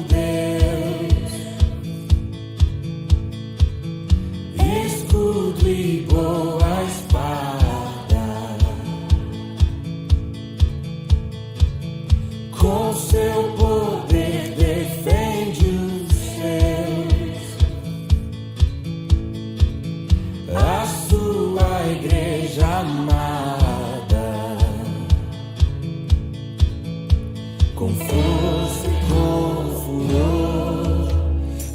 Deus, escudo e boa espada, com seu poder defende os seus, a sua igreja amada, com força e com furor,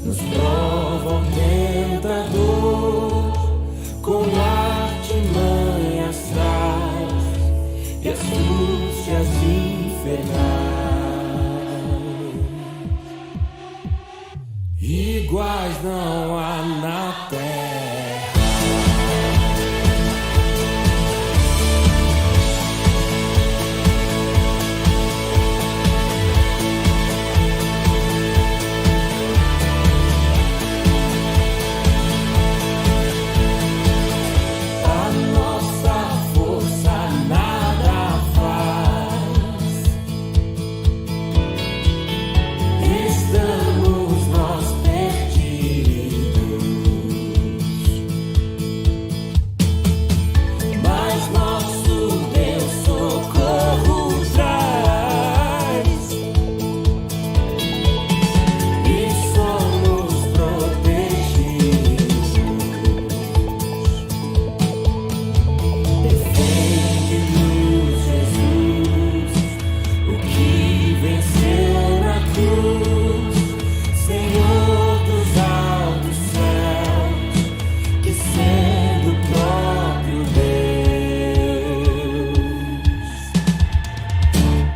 nos prova o tentador, com artimanhas traz e astúcias infernais, iguais não há na terra.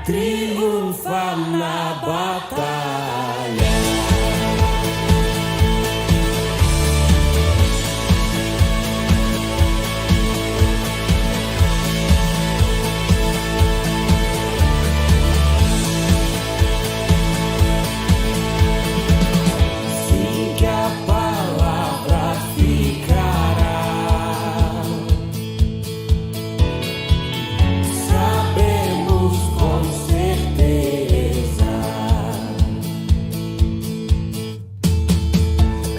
Triunfa na batalha. Sim, que a palavra ficará. Sabemos com certeza,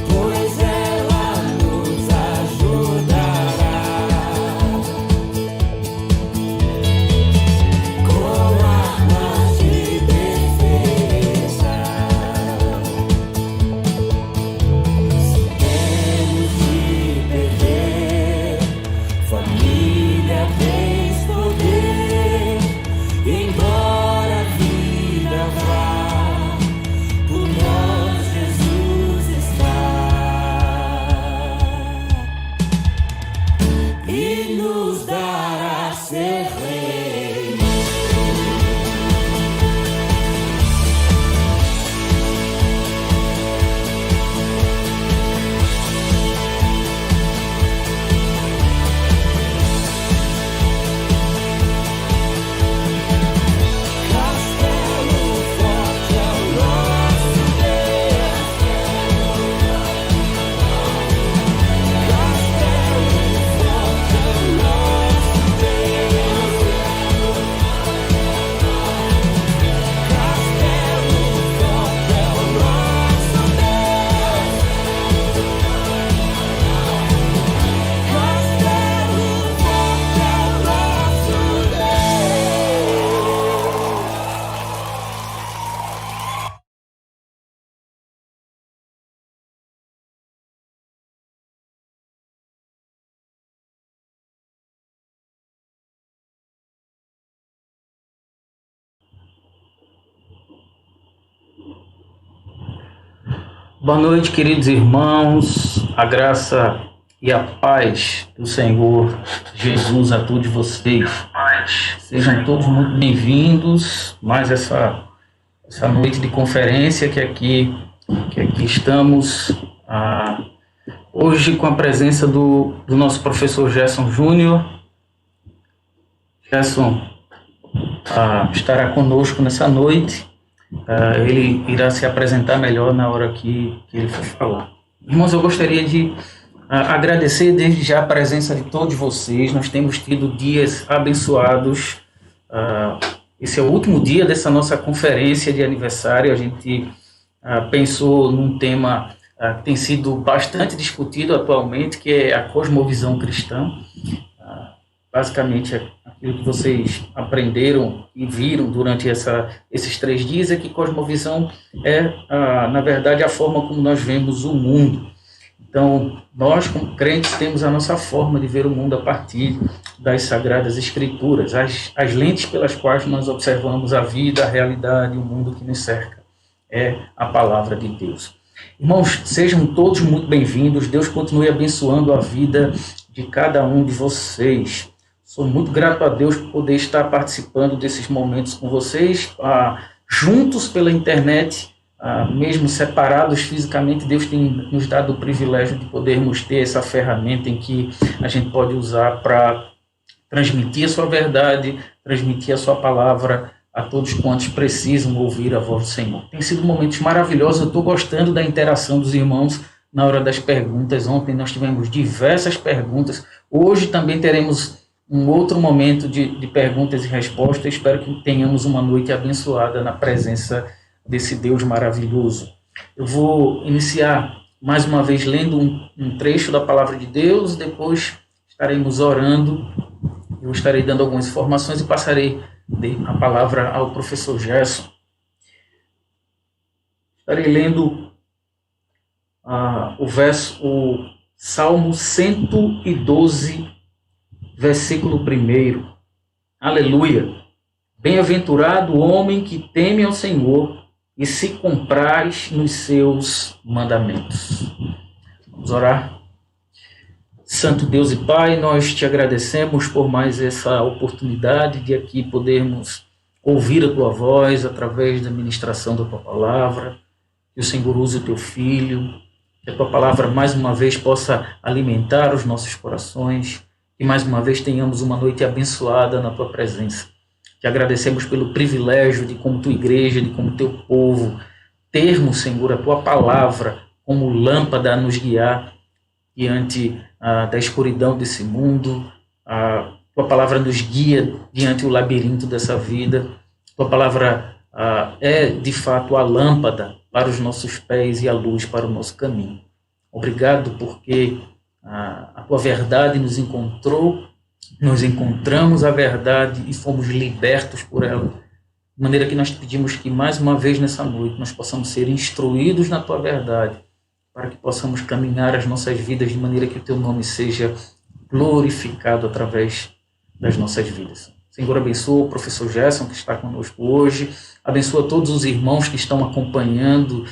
pois ela nos ajudará com armas de defesa. Se temos de perder, família tens poder, embora a vida vá, por nós Jesus está e nos dará ser rei. Castelo forte é o nosso Deus. Castelo forte é o nosso Deus. Castelo forte é o nosso Deus. Castelo forte é o nosso Boa noite, queridos irmãos, a graça e a paz do Senhor Jesus a todos vocês. Sejam todos muito bem-vindos mais essa noite de conferência que aqui estamos hoje com a presença do nosso professor Gerson Júnior. Gerson estará conosco nessa noite. Ele irá se apresentar melhor na hora que ele for falar. Irmãos, eu gostaria de agradecer desde já a presença de todos vocês. Nós temos tido dias abençoados. Esse é o último dia dessa nossa conferência de aniversário. A gente pensou num tema que tem sido bastante discutido atualmente, que é a cosmovisão cristã. Basicamente, aquilo que vocês aprenderam e viram durante esses 3 dias é que cosmovisão é, na verdade, a forma como nós vemos o mundo. Então, nós, como crentes, temos a nossa forma de ver o mundo a partir das Sagradas Escrituras, as lentes pelas quais nós observamos a vida, a realidade, o mundo que nos cerca. É a palavra de Deus. Irmãos, sejam todos muito bem-vindos. Deus continue abençoando a vida de cada um de vocês. Sou muito grato a Deus por poder estar participando desses momentos com vocês, juntos pela internet, mesmo separados fisicamente. Deus tem nos dado o privilégio de podermos ter essa ferramenta em que a gente pode usar para transmitir a sua verdade, transmitir a sua palavra a todos quantos precisam ouvir a voz do Senhor. Tem sido momentos maravilhosos. Eu estou gostando da interação dos irmãos na hora das perguntas. Ontem nós tivemos diversas perguntas. Hoje também teremos um outro momento de perguntas e respostas. Espero que tenhamos uma noite abençoada na presença desse Deus maravilhoso. Eu vou iniciar mais uma vez lendo um trecho da palavra de Deus, depois estaremos orando, eu estarei dando algumas informações e passarei a palavra ao professor Gerson. Estarei lendo o Salmo 112, versículo 1. Aleluia! Bem-aventurado o homem que teme ao Senhor e se compraz nos seus mandamentos. Vamos orar. Santo Deus e Pai, nós te agradecemos por mais essa oportunidade de aqui podermos ouvir a Tua voz através da ministração da Tua palavra. Que o Senhor use o Teu Filho, que a Tua palavra mais uma vez possa alimentar os nossos corações e mais uma vez tenhamos uma noite abençoada na Tua presença. Te agradecemos pelo privilégio de, como Tua igreja, de como Teu povo, termos, Senhor, a Tua palavra como lâmpada a nos guiar diante da escuridão desse mundo. A Tua palavra nos guia diante do labirinto dessa vida. Tua palavra é, de fato, a lâmpada para os nossos pés e a luz para o nosso caminho. Obrigado porque a Tua verdade nos encontrou, nós encontramos a verdade e fomos libertos por ela. De maneira que nós te pedimos que, mais uma vez nessa noite, nós possamos ser instruídos na Tua verdade, para que possamos caminhar as nossas vidas de maneira que o Teu nome seja glorificado através das nossas vidas. Senhor, abençoa o professor Gerson, que está conosco hoje, abençoa todos os irmãos que estão acompanhando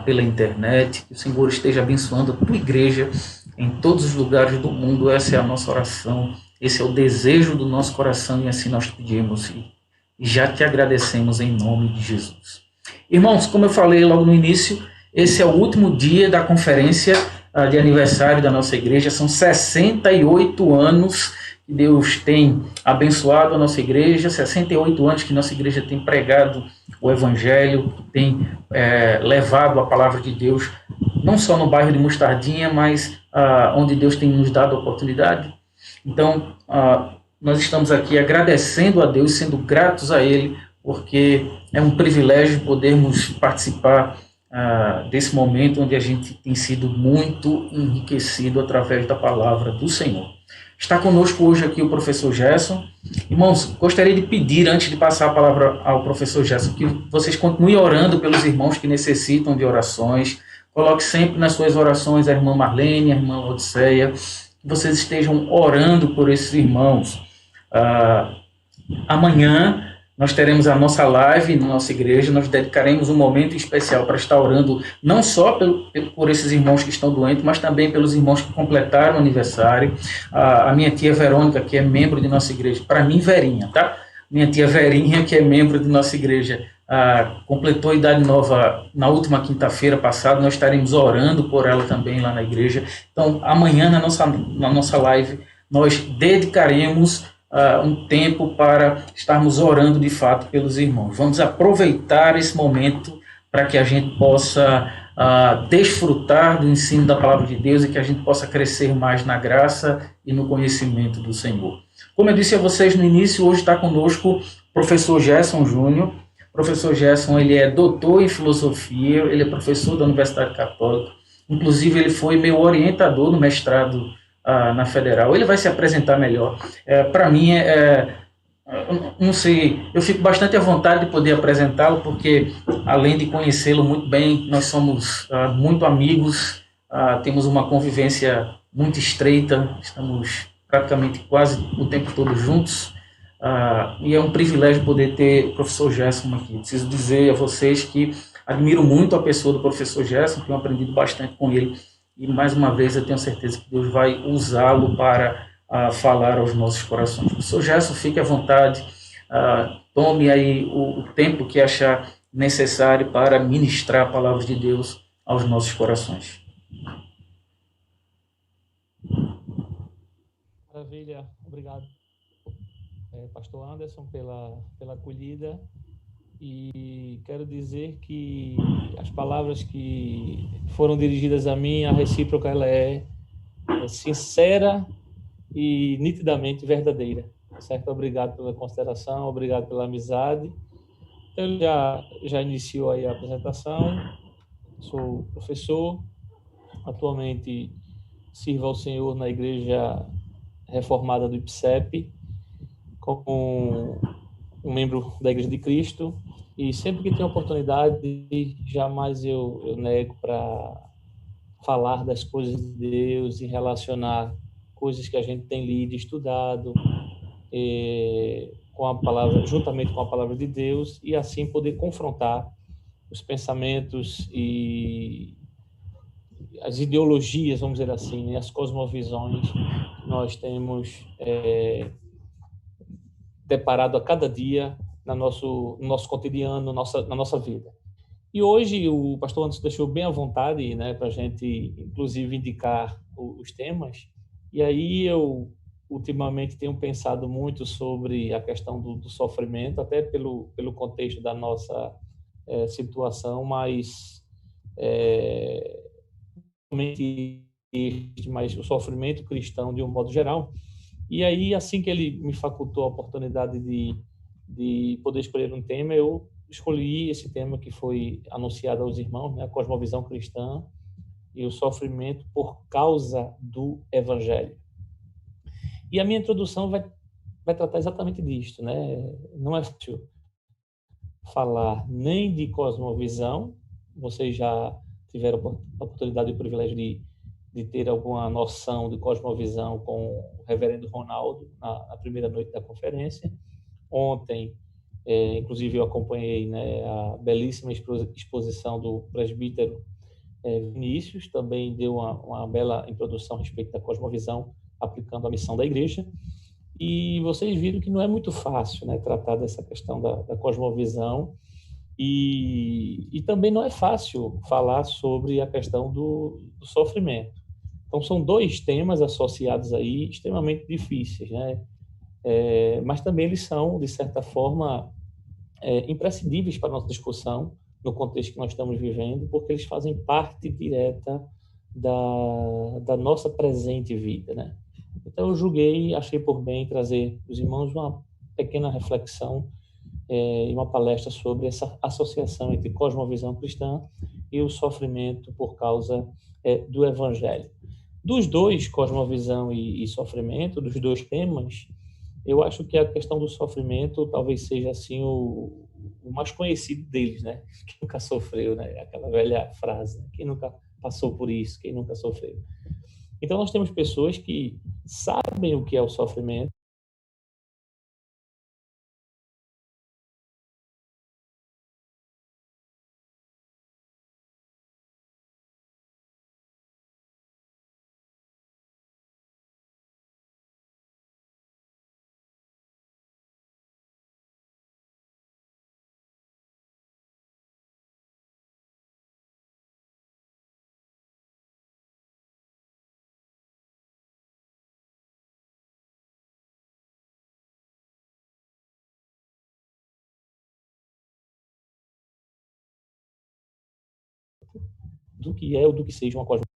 pela internet, que o Senhor esteja abençoando a Tua igreja em todos os lugares do mundo. Essa é a nossa oração, esse é o desejo do nosso coração, e assim nós pedimos e já te agradecemos em nome de Jesus. Irmãos, como eu falei logo no início, esse é o último dia da conferência de aniversário da nossa igreja. São 68 anos que Deus tem abençoado a nossa igreja, 68 anos que nossa igreja tem pregado o Evangelho, tem levado a palavra de Deus, não só no bairro de Mostardinha, mas onde Deus tem nos dado a oportunidade. Então, nós estamos aqui agradecendo a Deus, sendo gratos a Ele, porque é um privilégio podermos participar desse momento onde a gente tem sido muito enriquecido através da palavra do Senhor. Está conosco hoje aqui o professor Gerson. Irmãos, gostaria de pedir, antes de passar a palavra ao professor Gerson, que vocês continuem orando pelos irmãos que necessitam de orações. Coloque sempre nas suas orações a irmã Marlene, a irmã Odisseia, que vocês estejam orando por esses irmãos. Amanhã nós teremos a nossa live na nossa igreja. Nós dedicaremos um momento especial para estar orando não só por esses irmãos que estão doentes, mas também pelos irmãos que completaram o aniversário. A minha tia Verônica, que é membro de nossa igreja, para mim Verinha, tá? Minha tia Verinha, que é membro de nossa igreja, completou a idade nova na última quinta-feira passada. Nós estaremos orando por ela também lá na igreja. Então, amanhã na nossa live, nós dedicaremos um tempo para estarmos orando de fato pelos irmãos. Vamos aproveitar esse momento para que a gente possa desfrutar do ensino da palavra de Deus e que a gente possa crescer mais na graça e no conhecimento do Senhor. Como eu disse a vocês no início, hoje está conosco o professor Gerson Júnior. O professor Gerson, ele é doutor em filosofia, ele é professor da Universidade Católica, inclusive ele foi meu orientador no mestrado na Federal. Ele vai se apresentar melhor. Para mim, eu não sei, eu fico bastante à vontade de poder apresentá-lo, porque além de conhecê-lo muito bem, nós somos muito amigos, temos uma convivência muito estreita, estamos praticamente quase o tempo todo juntos, e é um privilégio poder ter o professor Gerson aqui. Preciso dizer a vocês que admiro muito a pessoa do professor Gerson, tenho aprendido bastante com ele, e mais uma vez eu tenho certeza que Deus vai usá-lo para falar aos nossos corações. Professor Gerson, fique à vontade, tome aí o tempo que achar necessário para ministrar a palavra de Deus aos nossos corações. Maravilha, obrigado, Pastor Anderson, pela acolhida. E quero dizer que as palavras que foram dirigidas a mim, a recíproca, ela é sincera e nitidamente verdadeira. Certo? Obrigado pela consideração, obrigado pela amizade. Ele já iniciou aí a apresentação. Sou professor, atualmente sirvo ao Senhor na Igreja Reformada do IPSEP, como um membro da Igreja de Cristo, e sempre que tenho oportunidade, jamais eu nego para falar das coisas de Deus e relacionar coisas que a gente tem lido e estudado com a palavra, juntamente com a palavra de Deus, e assim poder confrontar os pensamentos e as ideologias, vamos dizer assim, né, as cosmovisões que nós temos deparado a cada dia no nosso cotidiano, na nossa vida. E hoje o pastor Anderson deixou bem à vontade, né, para a gente, inclusive, indicar os temas. E aí eu, ultimamente, tenho pensado muito sobre a questão do sofrimento, até pelo contexto da nossa situação, mas mas o sofrimento cristão de um modo geral. E aí, assim que ele me facultou a oportunidade de poder escolher um tema, eu escolhi esse tema que foi anunciado aos irmãos, né, a cosmovisão cristã e o sofrimento por causa do Evangelho. E a minha introdução vai tratar exatamente disto, né? Não é fácil falar nem de cosmovisão, vocês já tiveram a oportunidade e o privilégio de ter alguma noção de cosmovisão com o reverendo Ronaldo na primeira noite da conferência. Ontem, inclusive, eu acompanhei, né, a belíssima exposição do presbítero Vinícius, também deu uma bela introdução a respeito da cosmovisão, aplicando a missão da igreja. E vocês viram que não é muito fácil, né, tratar dessa questão da cosmovisão, e também não é fácil falar sobre a questão do sofrimento. Então, são dois temas associados aí extremamente difíceis, né? Mas também eles são, de certa forma, imprescindíveis para a nossa discussão no contexto que nós estamos vivendo, porque eles fazem parte direta da nossa presente vida, né? Então, eu julguei, achei por bem trazer para os irmãos uma pequena reflexão e uma palestra sobre essa associação entre cosmovisão cristã e o sofrimento por causa do Evangelho. Dos dois, cosmovisão e sofrimento, dos dois temas, eu acho que a questão do sofrimento talvez seja assim o mais conhecido deles, né? Quem nunca sofreu, né? Aquela velha frase, né? Quem nunca passou por isso, quem nunca sofreu. Então nós temos pessoas que sabem o que é o sofrimento, do que é ou do que seja uma cosmovisão.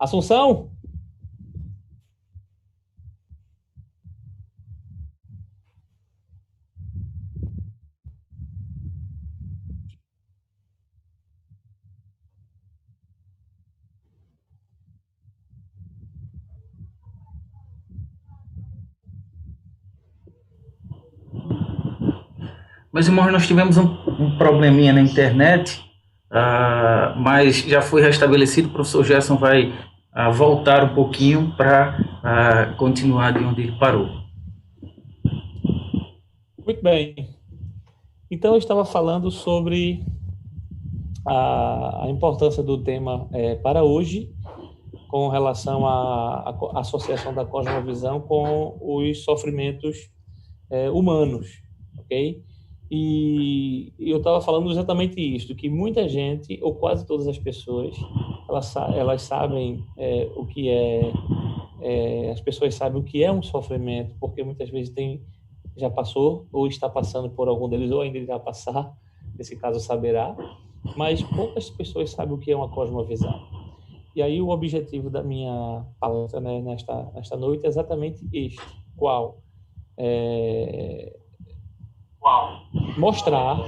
Assunção? Meus irmãos, nós tivemos um probleminha na internet, mas já foi restabelecido. O professor Gerson vai voltar um pouquinho para continuar de onde ele parou. Muito bem. Então, eu estava falando sobre a importância do tema para hoje, com relação à associação da cosmovisão com os sofrimentos humanos, ok? E eu estava falando exatamente isso, que muita gente, ou quase todas as pessoas, elas sabem o que as pessoas sabem o que é um sofrimento, porque muitas vezes já passou, ou está passando por algum deles, ou ainda irá passar, nesse caso saberá, mas poucas pessoas sabem o que é uma cosmovisão. E aí o objetivo da minha palestra, né, nesta noite é exatamente este, qual? Mostrar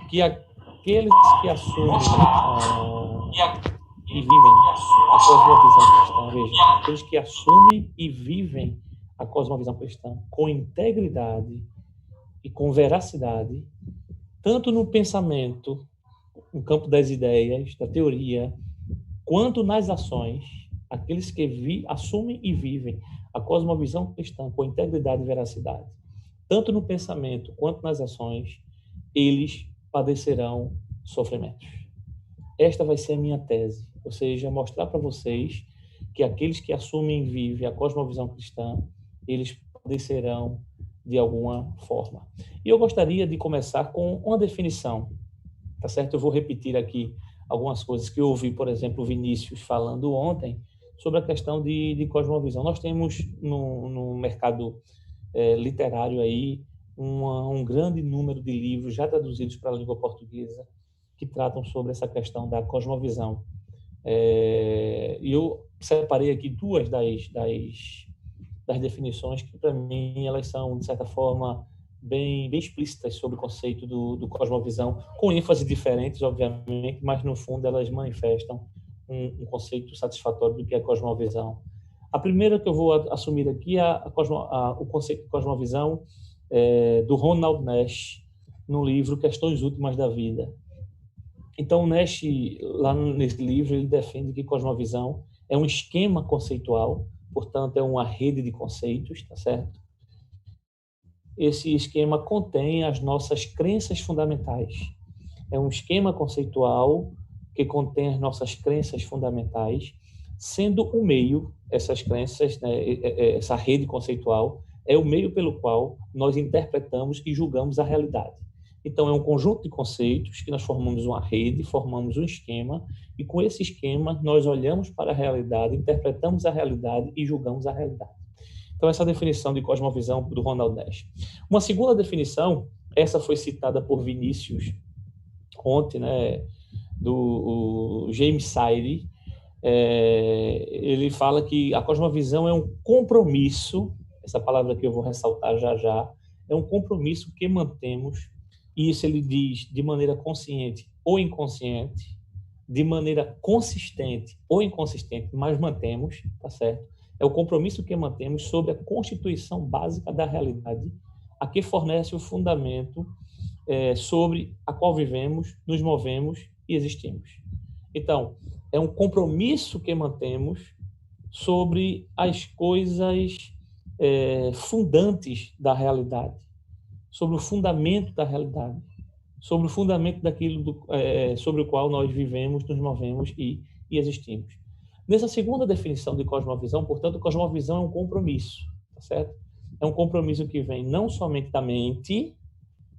que aqueles que assumem e vivem a cosmovisão cristã, veja, aqueles que assumem e vivem a cosmovisão cristã com integridade e com veracidade, tanto no pensamento, no campo das ideias, da teoria, quanto nas ações, aqueles que assumem e vivem a cosmovisão cristã com integridade e veracidade, tanto no pensamento quanto nas ações, eles padecerão sofrimentos. Esta vai ser a minha tese, ou seja, mostrar para vocês que aqueles que assumem e vivem a cosmovisão cristã, eles padecerão de alguma forma. E eu gostaria de começar com uma definição, tá certo? Eu vou repetir aqui algumas coisas que eu ouvi, por exemplo, o Vinícius falando ontem sobre a questão de cosmovisão. Nós temos no mercado literário aí um grande número de livros já traduzidos para a língua portuguesa que tratam sobre essa questão da cosmovisão. E eu separei aqui duas das definições que, para mim, elas são, de certa forma, bem explícitas sobre o conceito do cosmovisão, com ênfase diferentes, obviamente, mas, no fundo, elas manifestam um conceito satisfatório do que é cosmovisão. A primeira que eu vou assumir aqui é o conceito de cosmovisão do Ronald Nash, no livro Questões Últimas da Vida. Então, Nash, lá nesse livro, ele defende que cosmovisão é um esquema conceitual, portanto, é uma rede de conceitos, tá certo? Esse esquema contém as nossas crenças fundamentais. É um esquema conceitual que contém as nossas crenças fundamentais, sendo o meio, essas crenças, né, essa rede conceitual, é o meio pelo qual nós interpretamos e julgamos a realidade. Então, é um conjunto de conceitos que nós formamos uma rede, formamos um esquema, e com esse esquema nós olhamos para a realidade, interpretamos a realidade e julgamos a realidade. Então, essa é a definição de cosmovisão do Ronald Nash. Uma segunda definição, essa foi citada por Vinícius ontem, né, do James Sire. Ele fala que a cosmovisão é um compromisso, essa palavra que eu vou ressaltar já, é um compromisso que mantemos, e isso ele diz de maneira consciente ou inconsciente, de maneira consistente ou inconsistente, mas mantemos, tá certo? É o compromisso que mantemos sobre a constituição básica da realidade, a que fornece o fundamento sobre a qual vivemos, nos movemos e existimos. Então, é um compromisso que mantemos sobre as coisas fundantes da realidade, sobre o fundamento da realidade, sobre o fundamento daquilo sobre o qual nós vivemos, nos movemos e existimos. Nessa segunda definição de cosmovisão, portanto, cosmovisão é um compromisso, tá certo? É um compromisso que vem não somente da mente,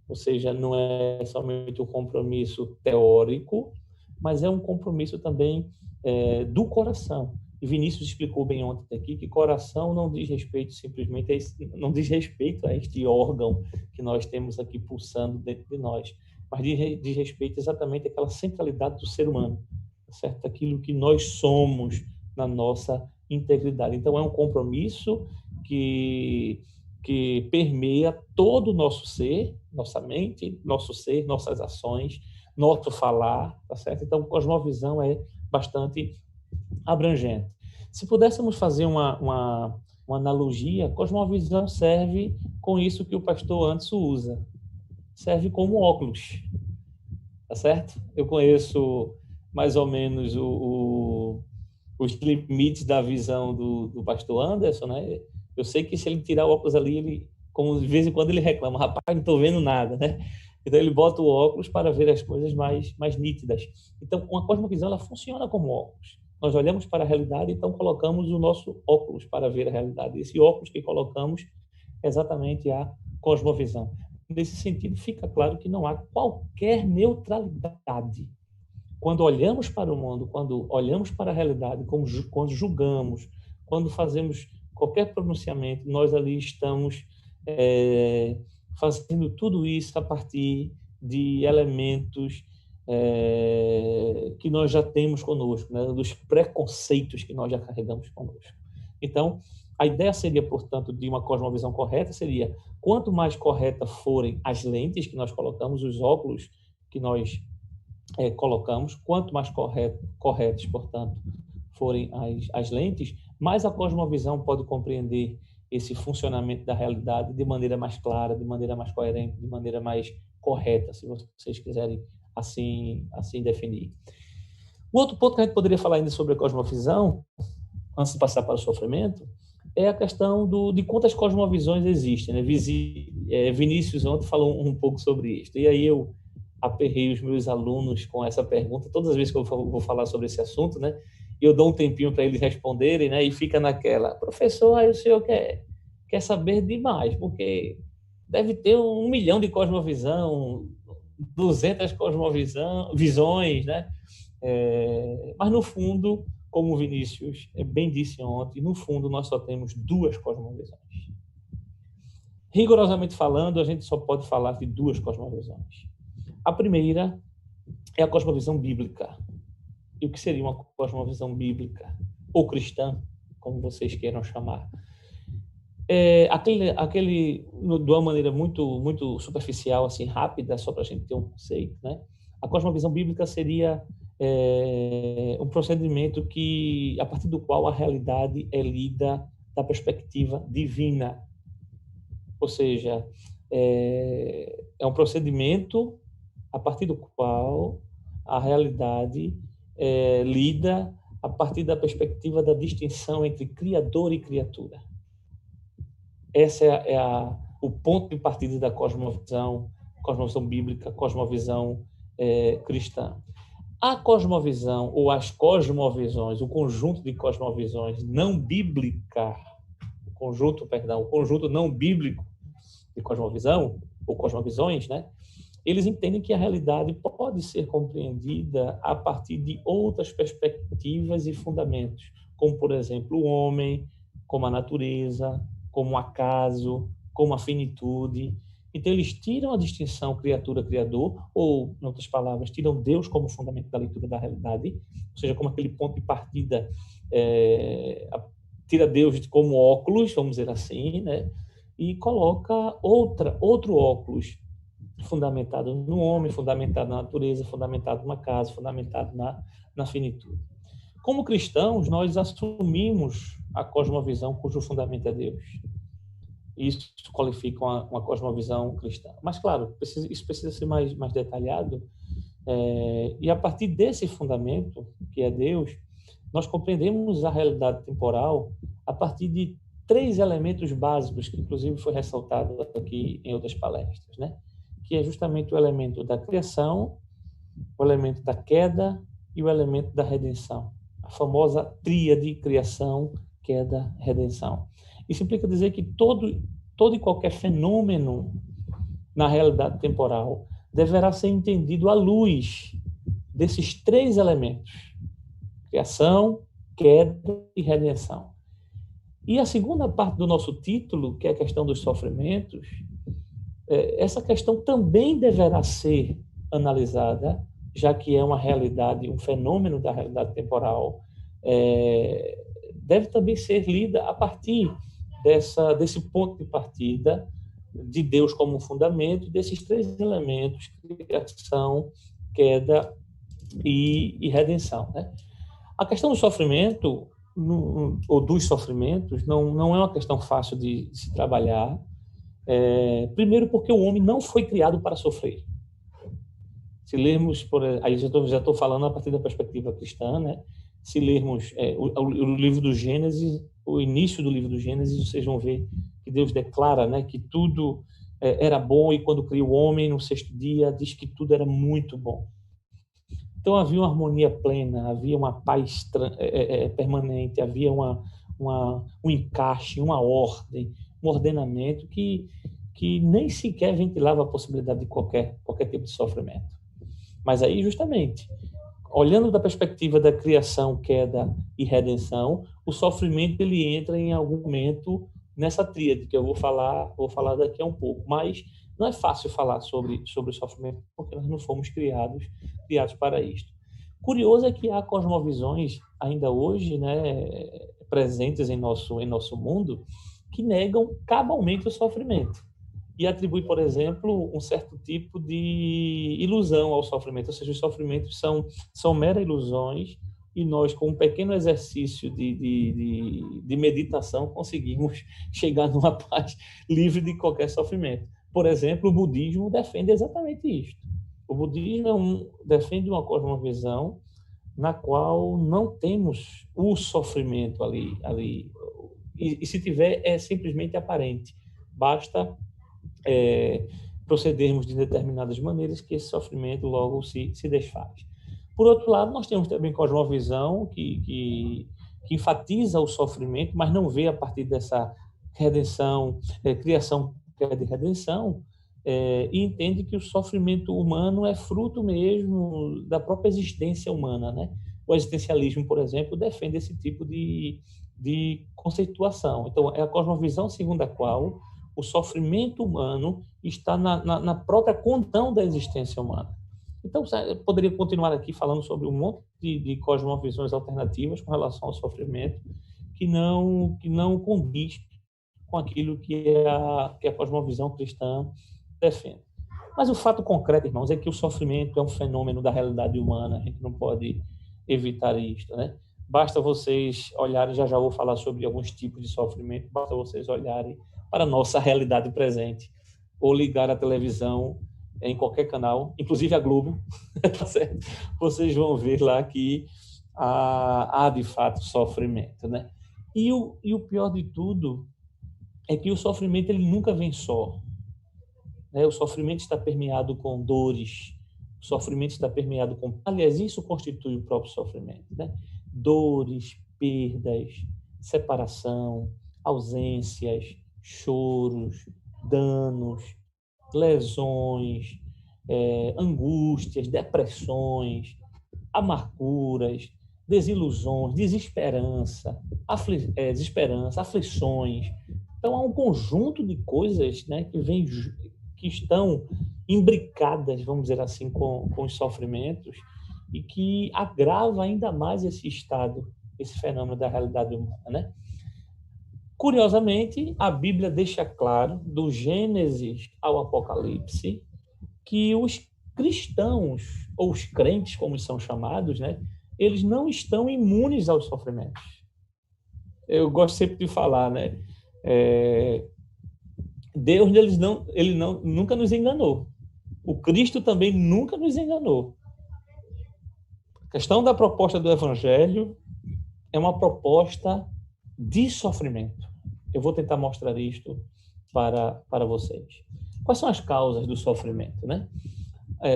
ou seja, não é somente um compromisso teórico, mas é um compromisso também do coração. E Vinícius explicou bem ontem aqui que coração não diz respeito simplesmente não diz respeito a este órgão que nós temos aqui pulsando dentro de nós, mas diz respeito exatamente àquela centralidade do ser humano, certo? Aquilo que nós somos na nossa integridade. Então, é um compromisso que permeia todo o nosso ser, nossa mente, nosso ser, nossas ações, nosso falar, tá certo? Então, cosmovisão é bastante abrangente. Se pudéssemos fazer uma analogia, cosmovisão serve com isso que o pastor Anderson usa, serve como óculos, tá certo? Eu conheço mais ou menos os limites da visão do pastor Anderson, né? Eu sei que se ele tirar o óculos ali, como de vez em quando ele reclama, rapaz, não estou vendo nada, né? Então ele bota o óculos para ver as coisas mais nítidas. Então, uma cosmovisão, ela funciona como óculos. Nós olhamos para a realidade, então colocamos o nosso óculos para ver a realidade. Esse óculos que colocamos é exatamente a cosmovisão. Nesse sentido, fica claro que não há qualquer neutralidade. Quando olhamos para o mundo, quando olhamos para a realidade, quando julgamos, quando fazemos qualquer pronunciamento, nós ali estamos fazendo tudo isso a partir de elementos que nós já temos conosco, né? Dos preconceitos que nós já carregamos conosco. Então, a ideia seria, portanto, de uma cosmovisão correta, seria quanto mais correta forem as lentes que nós colocamos, os óculos que nós colocamos, quanto mais corretos, portanto, forem as lentes, mais a cosmovisão pode compreender esse funcionamento da realidade de maneira mais clara, de maneira mais coerente, de maneira mais correta, se vocês quiserem assim definir. O outro ponto que a gente poderia falar ainda sobre a cosmovisão, antes de passar para o sofrimento, é a questão de quantas cosmovisões existem, né? Vinícius ontem falou um pouco sobre isso, e aí eu aperrei os meus alunos com essa pergunta, todas as vezes que eu vou falar sobre esse assunto, né? Eu dou um tempinho para eles responderem, né? E fica naquela, professor, aí o senhor quer saber demais, porque deve ter 1 milhão de cosmovisão, 200 visões, né? Mas no fundo, como o Vinícius bem disse ontem, no fundo nós só temos 2 cosmovisões. Rigorosamente falando, a gente só pode falar de 2 cosmovisões. A primeira é a cosmovisão bíblica. E o que seria uma cosmovisão bíblica? Ou cristã, como vocês queiram chamar. De uma maneira muito superficial, assim, rápida, só para a gente ter um conceito, né? A cosmovisão bíblica seria um procedimento a partir do qual a realidade é lida da perspectiva divina. Ou seja, é um procedimento a partir do qual a realidade lida a partir da perspectiva da distinção entre Criador e criatura. Esse é o ponto de partida da cosmovisão bíblica, cosmovisão cristã. A cosmovisão, ou as cosmovisões, o conjunto de cosmovisões não bíblica, o conjunto não bíblico de cosmovisão, ou cosmovisões, né? Eles entendem que a realidade pode ser compreendida a partir de outras perspectivas e fundamentos, como, por exemplo, o homem, como a natureza, como o acaso, como a finitude. Então, eles tiram a distinção criatura-criador, ou, em outras palavras, tiram Deus como fundamento da leitura da realidade, ou seja, como aquele ponto de partida, tira Deus como óculos, vamos dizer assim, né? E coloca outro óculos, fundamentado no homem, fundamentado na natureza, fundamentado no acaso, fundamentado na finitude. Como cristãos, nós assumimos a cosmovisão cujo fundamento é Deus. Isso qualifica uma cosmovisão cristã. Mas, claro, isso precisa ser mais detalhado. E a partir desse fundamento, que é Deus, nós compreendemos a realidade temporal a partir de 3 elementos básicos, que inclusive foi ressaltado aqui em outras palestras, né? Que é justamente o elemento da criação, o elemento da queda e o elemento da redenção. A famosa tríade criação, queda, redenção. Isso implica dizer que todo e qualquer fenômeno na realidade temporal deverá ser entendido à luz desses 3 elementos: criação, queda e redenção. E a segunda parte do nosso título, que é a questão dos sofrimentos, essa questão também deverá ser analisada, já que é uma realidade, um fenômeno da realidade temporal, deve também ser lida a partir desse ponto de partida de Deus como fundamento, desses três elementos: criação, queda e redenção, né? A questão do sofrimento, ou dos sofrimentos, não é uma questão fácil de se trabalhar. Primeiro porque o homem não foi criado para sofrer. Se lermos, aí já estou falando a partir da perspectiva cristã, né? Se lermos o livro do Gênesis, o início do livro do Gênesis, vocês vão ver que Deus declara, né, que tudo era bom, e quando criou o homem no sexto dia, diz que tudo era muito bom. Então havia uma harmonia plena, havia uma paz permanente, havia um encaixe, uma ordem, um ordenamento que nem sequer ventilava a possibilidade de qualquer tipo de sofrimento. Mas aí, justamente, olhando da perspectiva da criação, queda e redenção, o sofrimento ele entra em algum momento nessa tríade que eu vou falar daqui a um pouco. Mas não é fácil falar sobre o sofrimento, porque nós não fomos criados para isto. Curioso é que há cosmovisões ainda hoje, né, presentes em nosso mundo, que negam cabalmente o sofrimento e atribui, por exemplo, um certo tipo de ilusão ao sofrimento, ou seja, os sofrimentos são meras ilusões, e nós, com um pequeno exercício de meditação, conseguimos chegar numa paz livre de qualquer sofrimento. Por exemplo, o budismo defende exatamente isto. O budismo defende uma cosmovisão na qual não temos o sofrimento ali e se tiver, é simplesmente aparente. Basta procedermos de determinadas maneiras que esse sofrimento logo se desfaz. Por outro lado, nós temos também cosmovisão que enfatiza o sofrimento, mas não vê a partir dessa redenção, criação de redenção, e entende que o sofrimento humano é fruto mesmo da própria existência humana, né? O existencialismo, por exemplo, defende esse tipo de conceituação. Então, é a cosmovisão segundo a qual o sofrimento humano está na própria condição da existência humana. Então, eu poderia continuar aqui falando sobre um monte de cosmovisões alternativas com relação ao sofrimento que não condiz com aquilo que a cosmovisão cristã defende. Mas o fato concreto, irmãos, é que o sofrimento é um fenômeno da realidade humana, a gente não pode evitar isto, né? Basta vocês olharem, já vou falar sobre alguns tipos de sofrimento, basta vocês olharem para a nossa realidade presente, ou ligar a televisão em qualquer canal, inclusive a Globo, tá certo? Vocês vão ver lá que há de fato sofrimento, né? E o pior de tudo é que o sofrimento ele nunca vem só, né? O sofrimento está permeado com dores, o sofrimento está permeado com... Aliás, isso constitui o próprio sofrimento, né? Dores, perdas, separação, ausências, choros, danos, lesões, angústias, depressões, amarguras, desilusões, desesperança, aflições. Então, há um conjunto de coisas, né, que estão imbricadas, vamos dizer assim, com os sofrimentos, e que agrava ainda mais esse estado, esse fenômeno da realidade humana, né? Curiosamente, a Bíblia deixa claro, do Gênesis ao Apocalipse, que os cristãos, ou os crentes, como são chamados, né, eles não estão imunes aos sofrimentos. Eu gosto sempre de falar, né? Deus nunca nos enganou. O Cristo também nunca nos enganou. A questão da proposta do Evangelho é uma proposta de sofrimento. Eu vou tentar mostrar isto para vocês. Quais são as causas do sofrimento, né?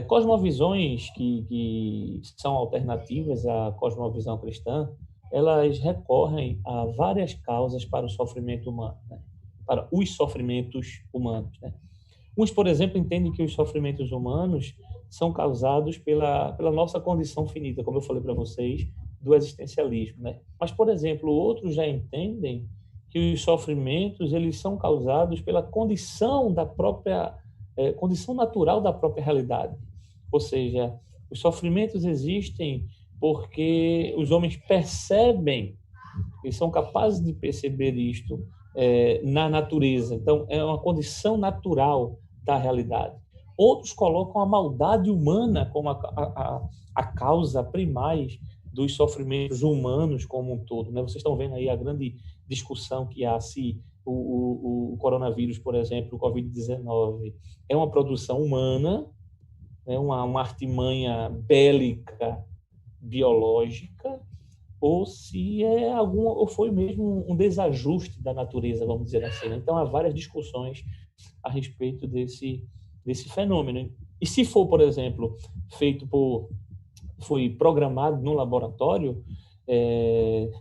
Cosmovisões que são alternativas à cosmovisão cristã, elas recorrem a várias causas para o sofrimento humano, né? Para os sofrimentos humanos, né? Uns, por exemplo, entendem que os sofrimentos humanos são causados pela nossa condição finita, como eu falei para vocês, do existencialismo, né? Mas, por exemplo, outros já entendem que os sofrimentos eles são causados pela condição condição natural da própria realidade. Ou seja, os sofrimentos existem porque os homens percebem, eles são capazes de perceber isto na natureza. Então, é uma condição natural da realidade. Outros colocam a maldade humana como a causa primaz dos sofrimentos humanos como um todo, né? Vocês estão vendo aí a grande discussão que há se o coronavírus, por exemplo, o Covid-19, é uma produção humana, né? Uma artimanha bélica, biológica, ou se é ou foi mesmo um desajuste da natureza, vamos dizer assim, né? Então há várias discussões a respeito desse fenômeno. E se for, por exemplo, foi programado no laboratório,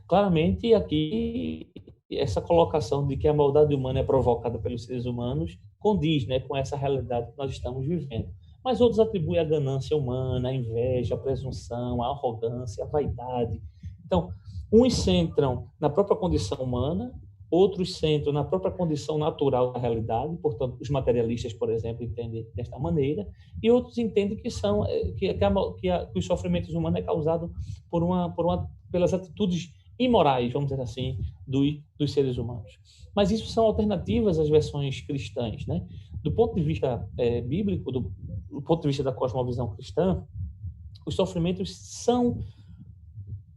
claramente aqui essa colocação de que a maldade humana é provocada pelos seres humanos condiz, né, com essa realidade que nós estamos vivendo. Mas outros atribuem a ganância humana, a inveja, a presunção, a arrogância, a vaidade. Então, uns centram na própria condição humana, outros centram na própria condição natural da realidade, portanto, os materialistas, por exemplo, entendem desta maneira, e outros entendem que os sofrimentos humanos é causado pelas atitudes imorais, vamos dizer assim, dos seres humanos. Mas isso são alternativas às versões cristãs, né? Do ponto de vista bíblico, do ponto de vista da cosmovisão cristã, os sofrimentos são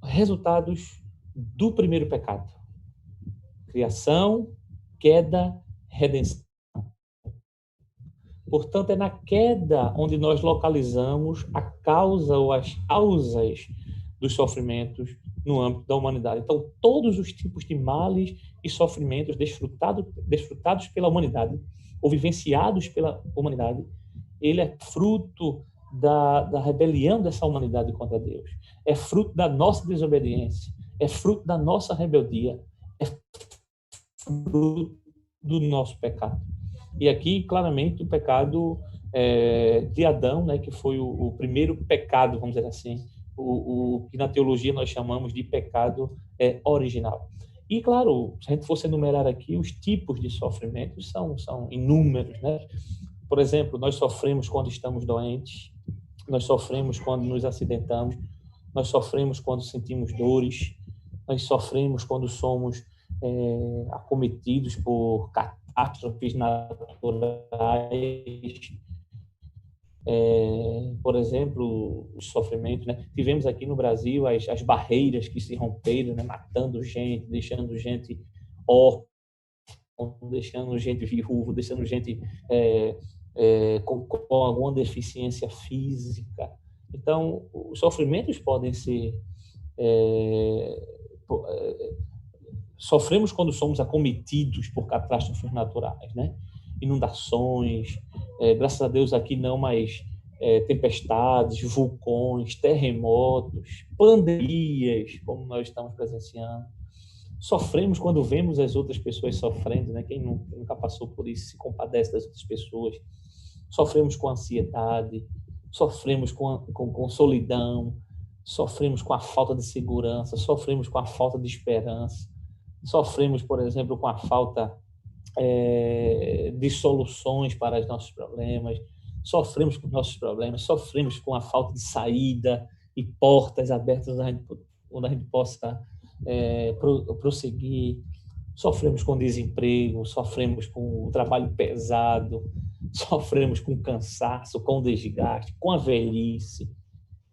resultados do primeiro pecado. Criação, queda, redenção. Portanto, é na queda onde nós localizamos a causa ou as causas dos sofrimentos no âmbito da humanidade. Então, todos os tipos de males e sofrimentos desfrutados pela humanidade ou vivenciados pela humanidade, ele é fruto da rebelião dessa humanidade contra Deus. É fruto da nossa desobediência. É fruto da nossa rebeldia. É fruto do nosso pecado. E aqui, claramente, o pecado de Adão, né, que foi o primeiro pecado, vamos dizer assim, o que na teologia nós chamamos de pecado original. E, claro, se a gente fosse enumerar aqui, os tipos de sofrimentos são inúmeros, né? Por exemplo, nós sofremos quando estamos doentes, nós sofremos quando nos acidentamos, nós sofremos quando sentimos dores, nós sofremos quando somos acometidos por catástrofes naturais, por exemplo, os sofrimentos, né? Tivemos aqui no Brasil as barreiras que se romperam, né? Matando gente, deixando gente órfã, deixando gente viúva, deixando gente com alguma deficiência física. Então, os sofrimentos podem ser... sofremos quando somos acometidos por catástrofes naturais, né? Inundações, graças a Deus aqui não mais tempestades, vulcões, terremotos, pandemias, como nós estamos presenciando. Sofremos quando vemos as outras pessoas sofrendo, né? Quem nunca passou por isso se compadece das outras pessoas. Sofremos com ansiedade, sofremos com solidão, sofremos com a falta de segurança, sofremos com a falta de esperança, sofremos, por exemplo, com a falta de soluções para os nossos problemas, sofremos com os nossos problemas, sofremos com a falta de saída e portas abertas onde a gente possa prosseguir, sofremos com desemprego, sofremos com o trabalho pesado, sofremos com cansaço, com desgaste, com a velhice.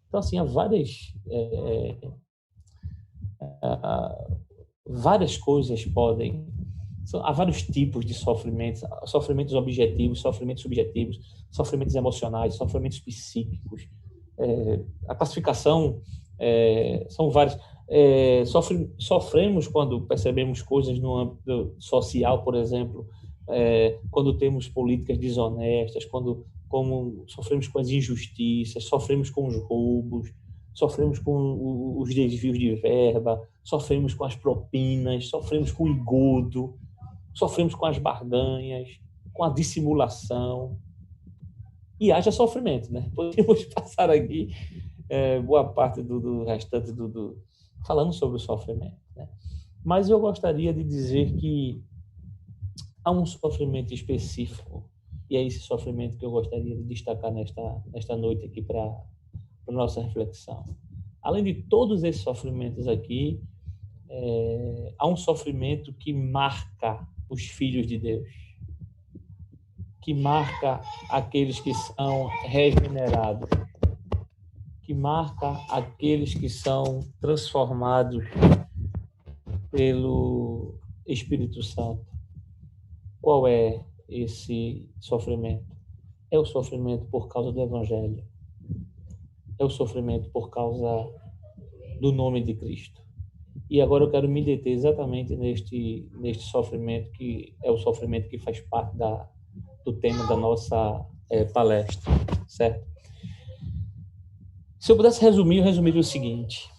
Então, assim, há várias coisas há vários tipos de sofrimentos, sofrimentos objetivos, sofrimentos subjetivos, sofrimentos emocionais, sofrimentos psíquicos. A classificação são várias. Sofremos quando percebemos coisas no âmbito social, por exemplo, quando temos políticas desonestas, como sofremos com as injustiças, sofremos com os roubos, sofremos com os desvios de verba, sofremos com as propinas, sofremos com o engodo, sofremos com as barganhas, com a dissimulação. E haja sofrimento, né? Podemos passar aqui boa parte do restante falando sobre o sofrimento, né? Mas eu gostaria de dizer que há um sofrimento específico, e é esse sofrimento que eu gostaria de destacar nesta noite aqui para a nossa reflexão. além de todos esses sofrimentos aqui, há um sofrimento que marca os filhos de Deus, que marca aqueles que são regenerados, que marca aqueles que são transformados pelo Espírito Santo. Qual é esse sofrimento? É o sofrimento por causa do Evangelho. É o sofrimento por causa do nome de Cristo. E agora eu quero me deter exatamente neste sofrimento, que é o sofrimento que faz parte do tema da nossa palestra, certo? Se eu pudesse resumir, eu resumiria o seguinte: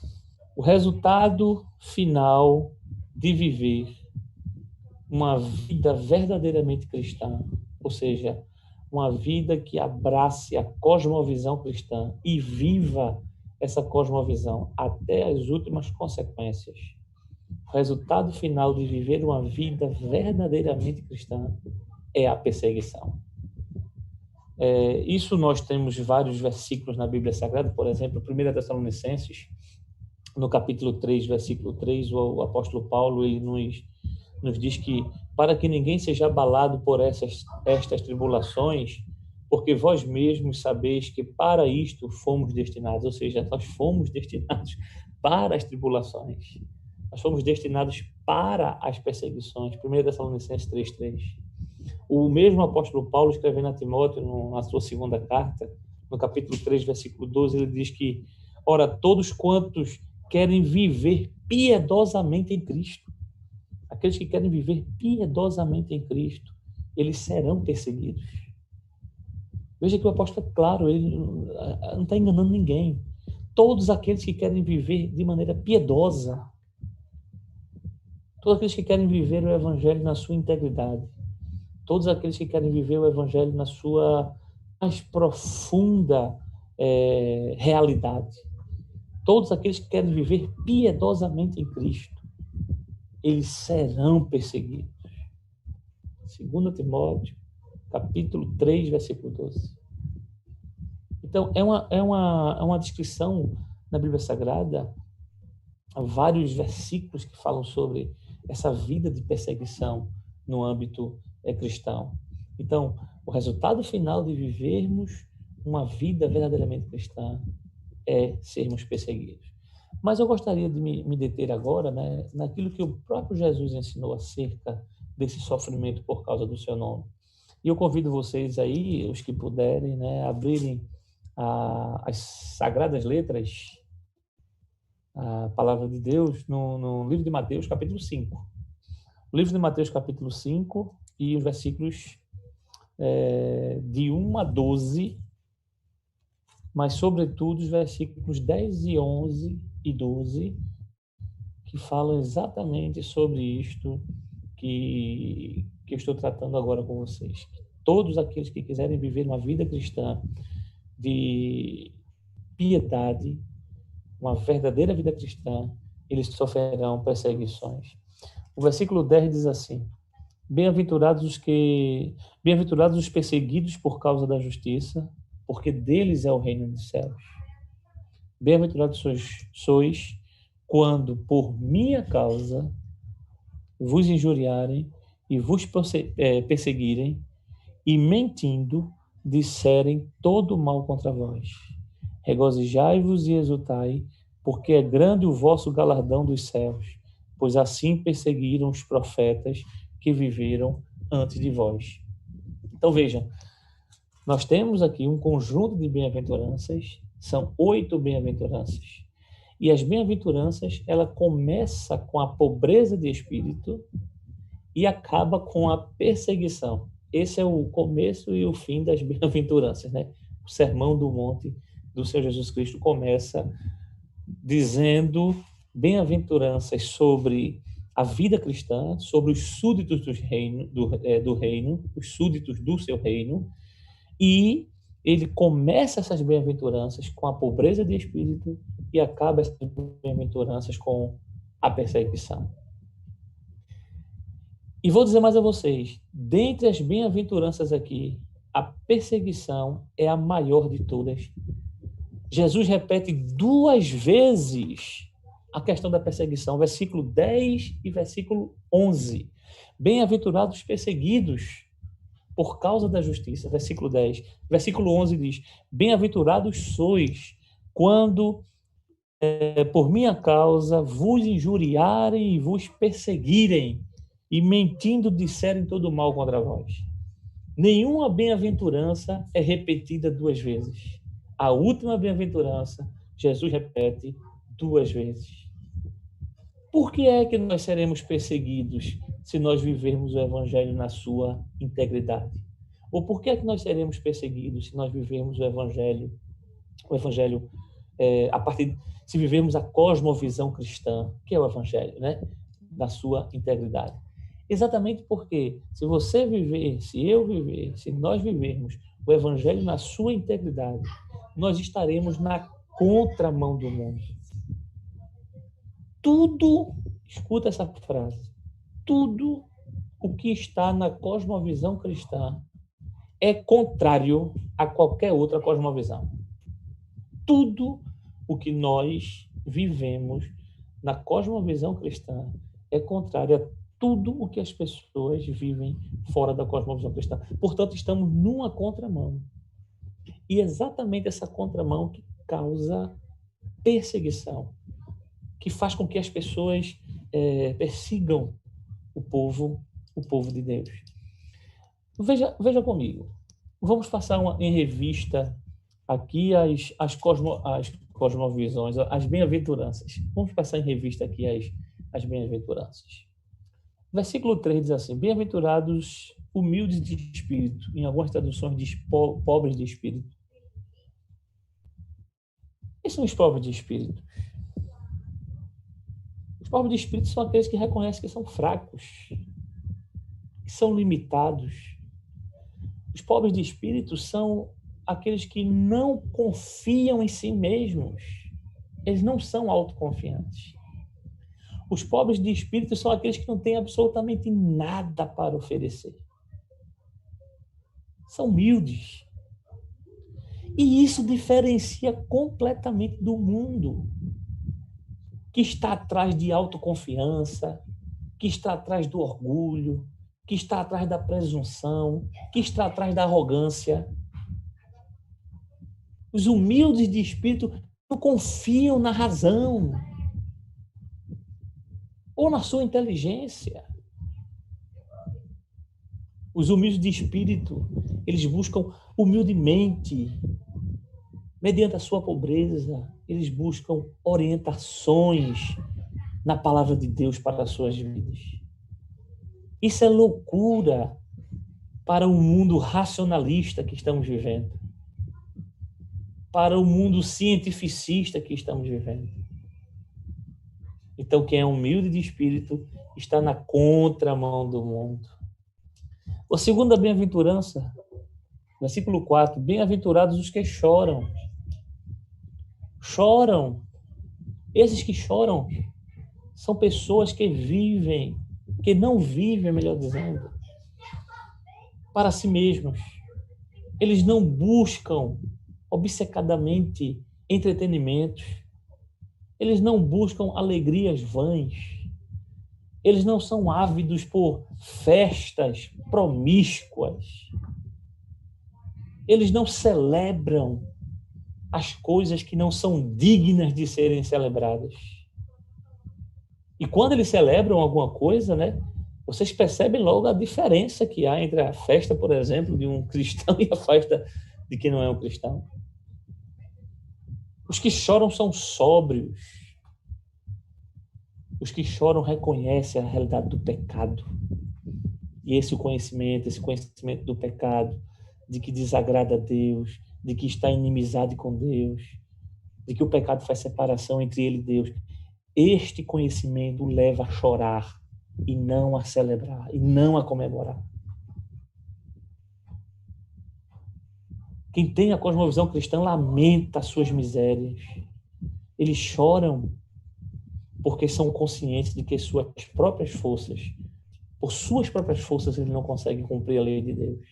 o resultado final de viver uma vida verdadeiramente cristã, ou seja, uma vida que abrace a cosmovisão cristã e viva essa cosmovisão até as últimas consequências. O resultado final de viver uma vida verdadeiramente cristã é a perseguição. Isso nós temos vários versículos na Bíblia Sagrada, por exemplo, 1 Tessalonicenses, no capítulo 3, versículo 3, o apóstolo Paulo ele nos diz que para que ninguém seja abalado por estas tribulações, porque vós mesmos sabeis que para isto fomos destinados, ou seja, nós fomos destinados para as tribulações, nós fomos destinados para as perseguições. 1 Tessalonicenses 3:3. O mesmo apóstolo Paulo, escrevendo a Timóteo, na sua segunda carta, no capítulo 3, versículo 12, ele diz que, ora, todos quantos querem viver piedosamente em Cristo, aqueles que querem viver piedosamente em Cristo, eles serão perseguidos. Veja que o apóstolo é claro, ele não está enganando ninguém. Todos aqueles que querem viver de maneira piedosa, todos aqueles que querem viver o Evangelho na sua integridade, todos aqueles que querem viver o Evangelho na sua mais profunda realidade, todos aqueles que querem viver piedosamente em Cristo, eles serão perseguidos. 2 Timóteo, capítulo 3, versículo 12. Então, é uma descrição na Bíblia Sagrada, há vários versículos que falam sobre essa vida de perseguição no âmbito cristão. Então, o resultado final de vivermos uma vida verdadeiramente cristã é sermos perseguidos. Mas eu gostaria de me deter agora, né, naquilo que o próprio Jesus ensinou acerca desse sofrimento por causa do seu nome. E eu convido vocês aí, os que puderem, né, abrirem as Sagradas Letras, a Palavra de Deus, no livro de Mateus, capítulo 5. O livro de Mateus, capítulo 5, e os versículos de 1 a 12, mas, sobretudo, os versículos 10 e 11 e 12, que falam exatamente sobre isto que eu estou tratando agora com vocês. Todos aqueles que quiserem viver uma vida cristã de piedade, uma verdadeira vida cristã, eles sofrerão perseguições. O versículo 10 diz assim: Bem-aventurados os perseguidos por causa da justiça, porque deles é o reino dos céus. Bem-aventurados sois quando, por minha causa, vos injuriarem e vos perseguirem, e mentindo, disserem todo mal contra vós. Regozijai-vos e exultai, porque é grande o vosso galardão dos céus, pois assim perseguiram os profetas que viveram antes de vós. Então vejam, nós temos aqui um conjunto de bem-aventuranças, são 8 bem-aventuranças. E as bem-aventuranças, ela começa com a pobreza de espírito e acaba com a perseguição. Esse é o começo e o fim das bem-aventuranças, né? O Sermão do Monte do Senhor Jesus Cristo começa dizendo bem-aventuranças sobre a vida cristã, sobre os súditos do reino, os súditos do seu reino, e ele começa essas bem-aventuranças com a pobreza de espírito e acaba essas bem-aventuranças com a perseguição. E vou dizer mais a vocês, dentre as bem-aventuranças aqui, a perseguição é a maior de todas. Jesus repete 2 vezes a questão da perseguição, versículo 10 e versículo 11. Bem-aventurados os perseguidos por causa da justiça, versículo 10. Versículo 11 diz: bem-aventurados sois quando por minha causa vos injuriarem e vos perseguirem e mentindo disserem todo mal contra vós. Nenhuma bem-aventurança é repetida 2 vezes. A última bem-aventurança, Jesus repete 2 vezes. Por que é que nós seremos perseguidos se nós vivermos o Evangelho na sua integridade? Ou por que é que nós seremos perseguidos se nós vivermos o Evangelho se vivermos a cosmovisão cristã, que é o Evangelho, né? Na sua integridade? Exatamente porque se você viver, se eu viver, se nós vivermos o Evangelho na sua integridade, nós estaremos na contramão do mundo. Tudo, escuta essa frase, tudo o que está na cosmovisão cristã é contrário a qualquer outra cosmovisão. Tudo o que nós vivemos na cosmovisão cristã é contrário a tudo o que as pessoas vivem fora da cosmovisão cristã. Portanto, estamos numa contramão. E exatamente essa contramão que causa perseguição, que faz com que as pessoas persigam o povo de Deus. Veja comigo. Vamos passar em revista aqui as cosmovisões, as bem-aventuranças. Vamos passar em revista aqui as bem-aventuranças. Versículo 3 diz assim: bem-aventurados humildes de espírito. Em algumas traduções diz pobres de espírito. Quem são os pobres de espírito? Os pobres de espírito são aqueles que reconhecem que são fracos, que são limitados. Os pobres de espírito são aqueles que não confiam em si mesmos. Eles não são autoconfiantes. Os pobres de espírito são aqueles que não têm absolutamente nada para oferecer. São humildes. E isso diferencia completamente do mundo, que está atrás de autoconfiança, que está atrás do orgulho, que está atrás da presunção, que está atrás da arrogância. Os humildes de espírito não confiam na razão ou na sua inteligência. Os humildes de espírito, eles buscam humildemente, mediante a sua pobreza, eles buscam orientações na palavra de Deus para as suas vidas. Isso é loucura para o mundo racionalista que estamos vivendo, para o mundo cientificista que estamos vivendo. Então, quem é humilde de espírito está na contramão do mundo. A segunda bem-aventurança, versículo 4, bem-aventurados os que choram. Choram. Esses que choram são pessoas que não vivem, melhor dizendo, para si mesmos. Eles não buscam obcecadamente entretenimentos. Eles não buscam alegrias vãs. Eles não são ávidos por festas promíscuas. Eles não celebram as coisas que não são dignas de serem celebradas. E quando eles celebram alguma coisa, né, vocês percebem logo a diferença que há entre a festa, por exemplo, de um cristão e a festa de quem não é um cristão. Os que choram são sóbrios. Os que choram reconhecem a realidade do pecado. E esse conhecimento do pecado, de que desagrada a Deus, de que está em inimizade com Deus, de que o pecado faz separação entre ele e Deus. Este conhecimento leva a chorar e não a celebrar, e não a comemorar. Quem tem a cosmovisão cristã lamenta as suas misérias. Eles choram porque são conscientes de que por suas próprias forças, eles não conseguem cumprir a lei de Deus.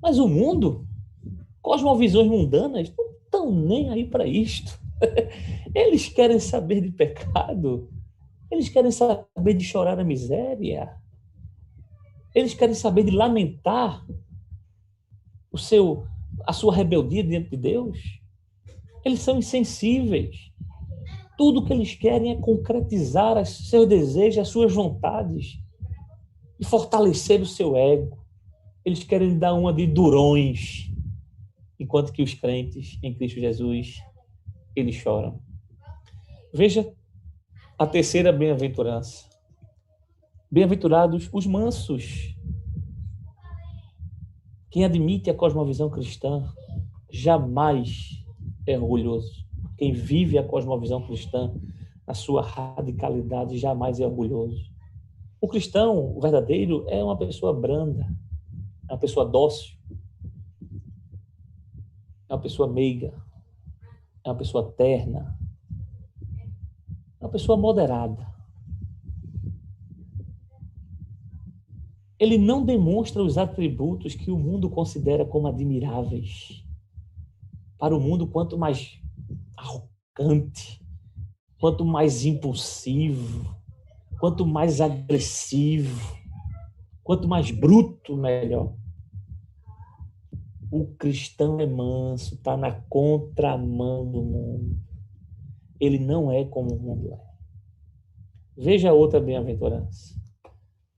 Mas o mundo, cosmovisões mundanas, estão nem aí para isto. Eles querem saber de pecado. Eles querem saber de chorar a miséria. Eles querem saber de lamentar a sua rebeldia diante de Deus. Eles são insensíveis. Tudo que eles querem é concretizar os seus desejos, as suas vontades e fortalecer o seu ego. Eles querem dar uma de durões, enquanto que os crentes em Cristo Jesus, eles choram. Veja a terceira bem-aventurança. Bem-aventurados os mansos. Quem admite a cosmovisão cristã jamais é orgulhoso. Quem vive a cosmovisão cristã, na sua radicalidade, jamais é orgulhoso. O cristão verdadeiro é uma pessoa branda, é uma pessoa dócil, é uma pessoa meiga, é uma pessoa terna, é uma pessoa moderada. Ele não demonstra os atributos que o mundo considera como admiráveis. Para o mundo, quanto mais arrogante, quanto mais impulsivo, quanto mais agressivo, quanto mais bruto, melhor. O cristão é manso, está na contramão do mundo. Ele não é como o mundo é. Veja outra bem-aventurança.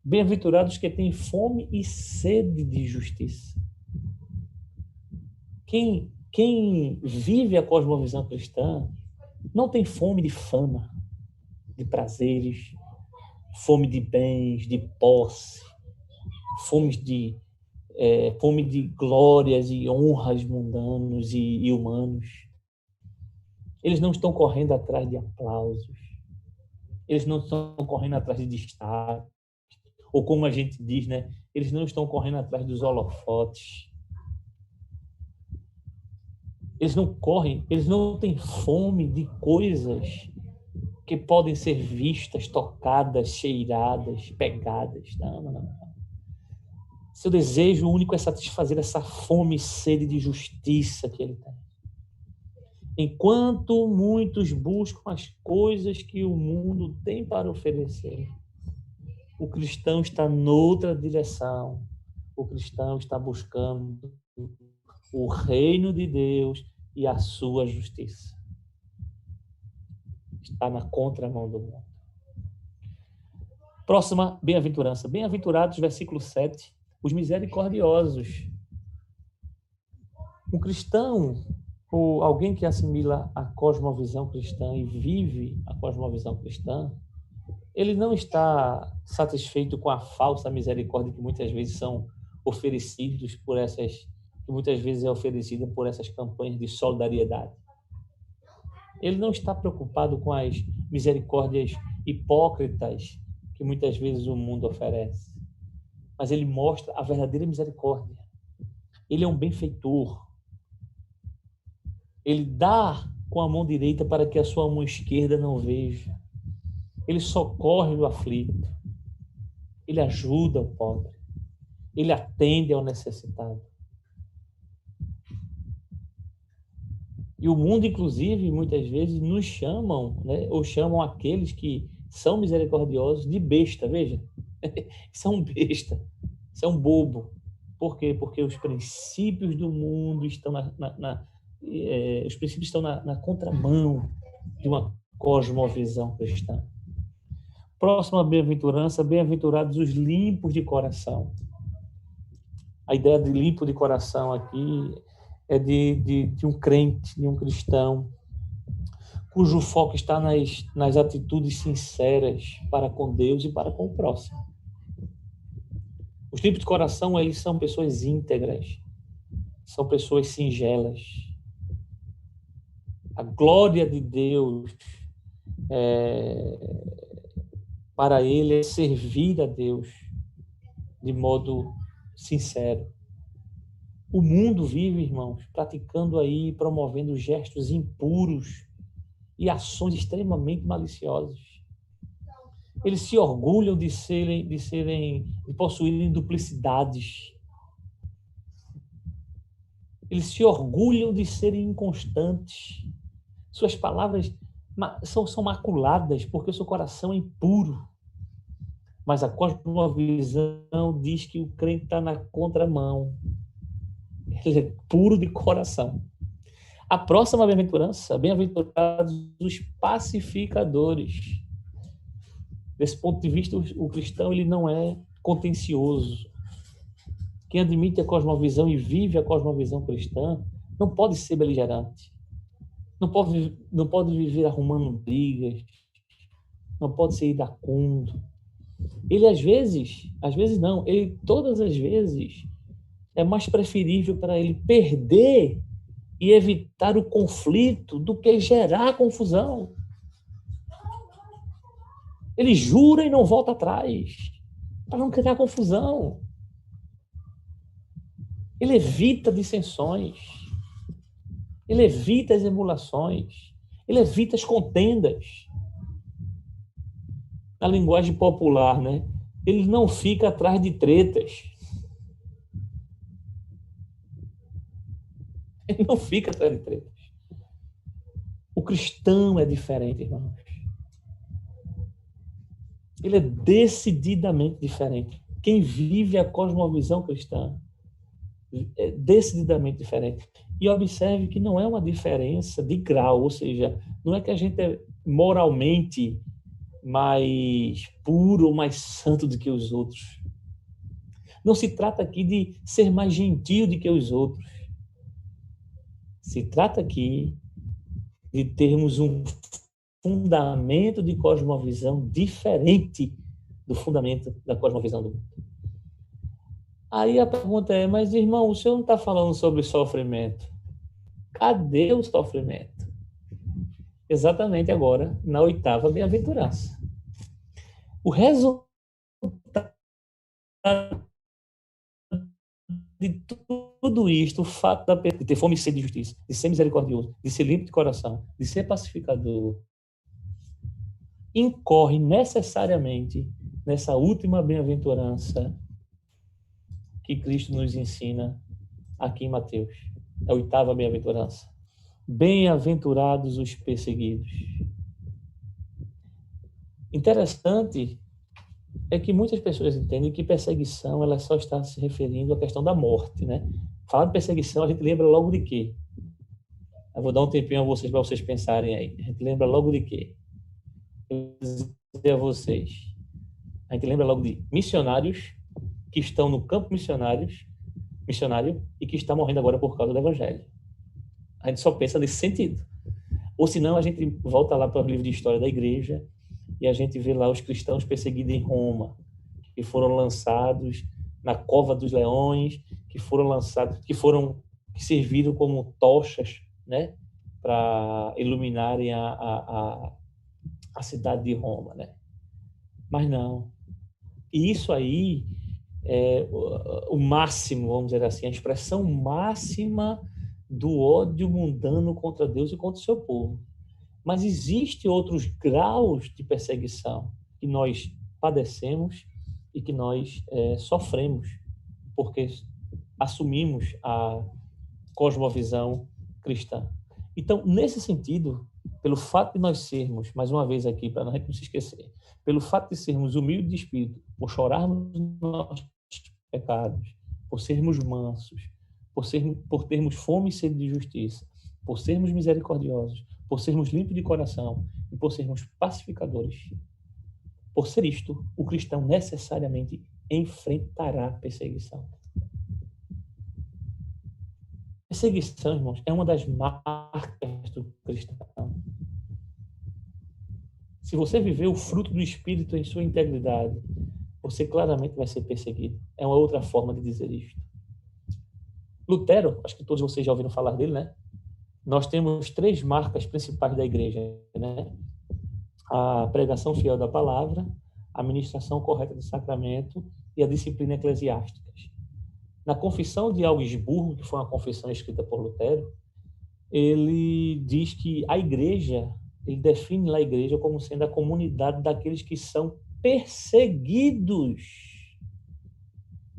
Bem-aventurados que têm fome e sede de justiça. Quem vive a cosmovisão cristã não tem fome de fama, de prazeres, fome de bens, de posse, fome de glórias e honras mundanos e humanos. Eles não estão correndo atrás de aplausos. Eles não estão correndo atrás de destaque. Ou como a gente diz, né? Eles não estão correndo atrás dos holofotes. Eles não correm, eles não têm fome de coisas que podem ser vistas, tocadas, cheiradas, pegadas. Não. Seu desejo único é satisfazer essa fome e sede de justiça que ele tem. Enquanto muitos buscam as coisas que o mundo tem para oferecer, o cristão está noutra direção. O cristão está buscando o reino de Deus e a sua justiça. Está na contramão do mundo. Próxima bem-aventurança. Bem-aventurados, versículo 7. Os misericordiosos. Um cristão, ou alguém que assimila a cosmovisão cristã e vive a cosmovisão cristã, ele não está satisfeito com a falsa misericórdia que muitas vezes são oferecidos por essas, que muitas vezes é oferecida por essas campanhas de solidariedade. Ele não está preocupado com as misericórdias hipócritas que muitas vezes o mundo oferece, mas ele mostra a verdadeira misericórdia. Ele é um benfeitor. Ele dá com a mão direita para que a sua mão esquerda não veja. Ele socorre o aflito. Ele ajuda o pobre. Ele atende ao necessitado. E o mundo, inclusive, muitas vezes nos chamam, né, ou chamam aqueles que são misericordiosos de besta. Veja, isso é um besta, isso é um bobo. Por quê? Porque os princípios do mundo estão os princípios estão na contramão de uma cosmovisão cristã. Próxima bem-aventurança, bem-aventurados os limpos de coração. A ideia de limpo de coração aqui é de um crente, de um cristão, cujo foco está nas atitudes sinceras para com Deus e para com o próximo. Os limpos de coração, eles são pessoas íntegras, são pessoas singelas. A glória de Deus para ele é servir a Deus de modo sincero. O mundo vive, irmãos, praticando aí, promovendo gestos impuros e ações extremamente maliciosas. Eles se orgulham de possuírem duplicidades. Eles se orgulham de serem inconstantes. Suas palavras são maculadas porque o seu coração é impuro. Mas a cosmovisão diz que o crente está na contramão. Ele é puro de coração. A próxima bem-aventurança, bem-aventurados os pacificadores. Desse ponto de vista, o cristão ele não é contencioso. Quem admite a cosmovisão e vive a cosmovisão cristã não pode ser beligerante. Não pode viver arrumando brigas. Não pode ser iracundo. Ele às vezes não, ele todas as vezes é mais preferível para ele perder e evitar o conflito do que gerar confusão. Ele jura e não volta atrás, para não criar confusão. Ele evita dissensões. Ele evita as emulações. Ele evita as contendas. Na linguagem popular, né? Ele não fica atrás de tretas. Ele não fica atrás de tretas. O cristão é diferente, irmãos. Ele é decididamente diferente. Quem vive a cosmovisão cristã é decididamente diferente. E observe que não é uma diferença de grau, ou seja, não é que a gente é moralmente mais puro ou mais santo do que os outros. Não se trata aqui de ser mais gentil do que os outros. Se trata aqui de termos um fundamento de cosmovisão diferente do fundamento da cosmovisão do mundo. Aí a pergunta é, mas irmão, o senhor não está falando sobre sofrimento? Cadê o sofrimento? Exatamente agora, na 8ª bem-aventurança. O resultado de tudo isto, o fato de ter fome e sede de justiça, de ser misericordioso, de ser limpo de coração, de ser pacificador, incorre necessariamente nessa última bem-aventurança que Cristo nos ensina aqui em Mateus. É a 8ª bem-aventurança. Bem-aventurados os perseguidos. Interessante é que muitas pessoas entendem que perseguição ela só está se referindo à questão da morte, né? Falar de perseguição, a gente lembra logo de quê? Eu vou dar um tempinho a vocês para vocês pensarem aí. A gente lembra logo de quê? Eu vou dizer a vocês. A gente lembra logo de missionários que estão no campo missionário e que está morrendo agora por causa do evangelho. A gente só pensa nesse sentido. Ou senão a gente volta lá para o livro de história da igreja e a gente vê lá os cristãos perseguidos em Roma, que foram lançados na cova dos leões, que serviram como tochas, né, para iluminarem a cidade de Roma, né? Mas não. E isso aí é o máximo, vamos dizer assim, a expressão máxima do ódio mundano contra Deus e contra o seu povo. Mas existem outros graus de perseguição que nós padecemos e que nós sofremos, porque assumimos a cosmovisão cristã. Então, nesse sentido, pelo fato de nós sermos, mais uma vez aqui, para não se esquecer, pelo fato de sermos humildes de espírito, por chorarmos nossos pecados, por sermos mansos, por termos fome e sede de justiça, por sermos misericordiosos, por sermos limpos de coração e por sermos pacificadores. Por ser isto, o cristão necessariamente enfrentará perseguição. Perseguição, irmãos, é uma das marcas do cristão. Se você viver o fruto do Espírito em sua integridade, você claramente vai ser perseguido. É uma outra forma de dizer isto. Lutero, acho que todos vocês já ouviram falar dele, né? Nós temos 3 marcas principais da igreja, né? A pregação fiel da palavra, a ministração correta do sacramento e a disciplina eclesiástica. Na Confissão de Augsburgo, que foi uma confissão escrita por Lutero, ele diz que a igreja, ele define lá a igreja como sendo a comunidade daqueles que são perseguidos.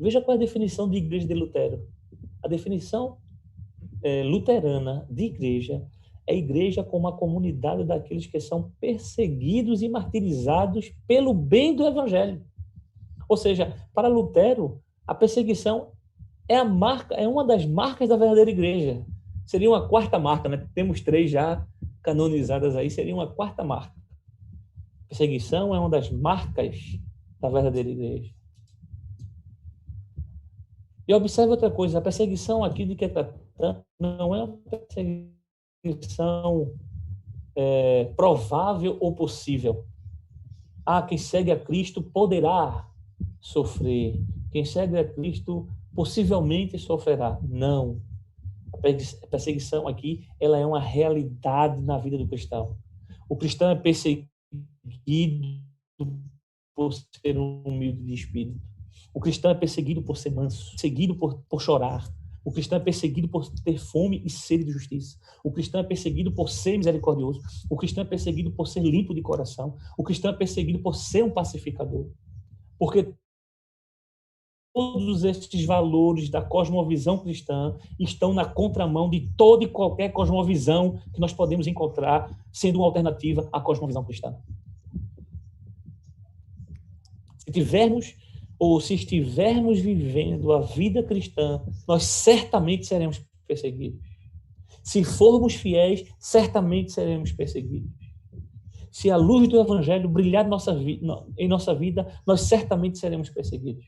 Veja qual é a definição de igreja de Lutero. A definição luterana de igreja é igreja como a comunidade daqueles que são perseguidos e martirizados pelo bem do evangelho. Ou seja, para Lutero, a perseguição é uma das marcas da verdadeira igreja. Seria uma quarta marca, né? Temos 3 já canonizadas aí, seria uma quarta marca. Perseguição é uma das marcas da verdadeira igreja. E observe outra coisa, a perseguição aqui de que é tratando não é uma perseguição provável ou possível. Quem segue a Cristo poderá sofrer. Quem segue a Cristo possivelmente sofrerá. Não. A perseguição aqui, ela é uma realidade na vida do cristão. O cristão é perseguido por ser humilde de espírito. O cristão é perseguido por ser manso, perseguido por chorar. O cristão é perseguido por ter fome e sede de justiça. O cristão é perseguido por ser misericordioso. O cristão é perseguido por ser limpo de coração. O cristão é perseguido por ser um pacificador. Porque todos estes valores da cosmovisão cristã estão na contramão de toda e qualquer cosmovisão que nós podemos encontrar sendo uma alternativa à cosmovisão cristã. Se estivermos vivendo a vida cristã, nós certamente seremos perseguidos. Se formos fiéis, certamente seremos perseguidos. Se a luz do Evangelho brilhar em nossa vida, nós certamente seremos perseguidos.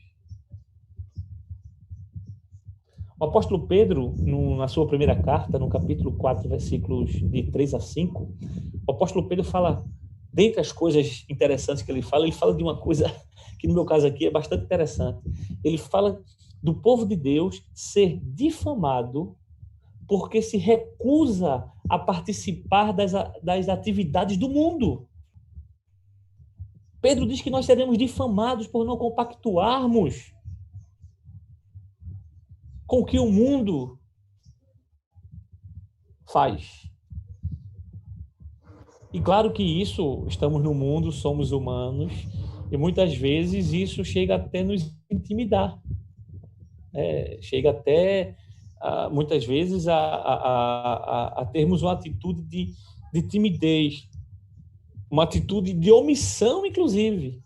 O apóstolo Pedro, na sua primeira carta, no capítulo 4, versículos de 3 a 5, o apóstolo Pedro fala, dentre as coisas interessantes que ele fala de uma coisa que no meu caso aqui é bastante interessante. Ele fala do povo de Deus ser difamado porque se recusa a participar das atividades do mundo. Pedro diz que nós seremos difamados por não compactuarmos com o que o mundo faz. E claro que estamos no mundo, somos humanos, e muitas vezes isso chega até nos intimidar. Chega até, muitas vezes, a termos uma atitude de timidez, uma atitude de omissão, inclusive.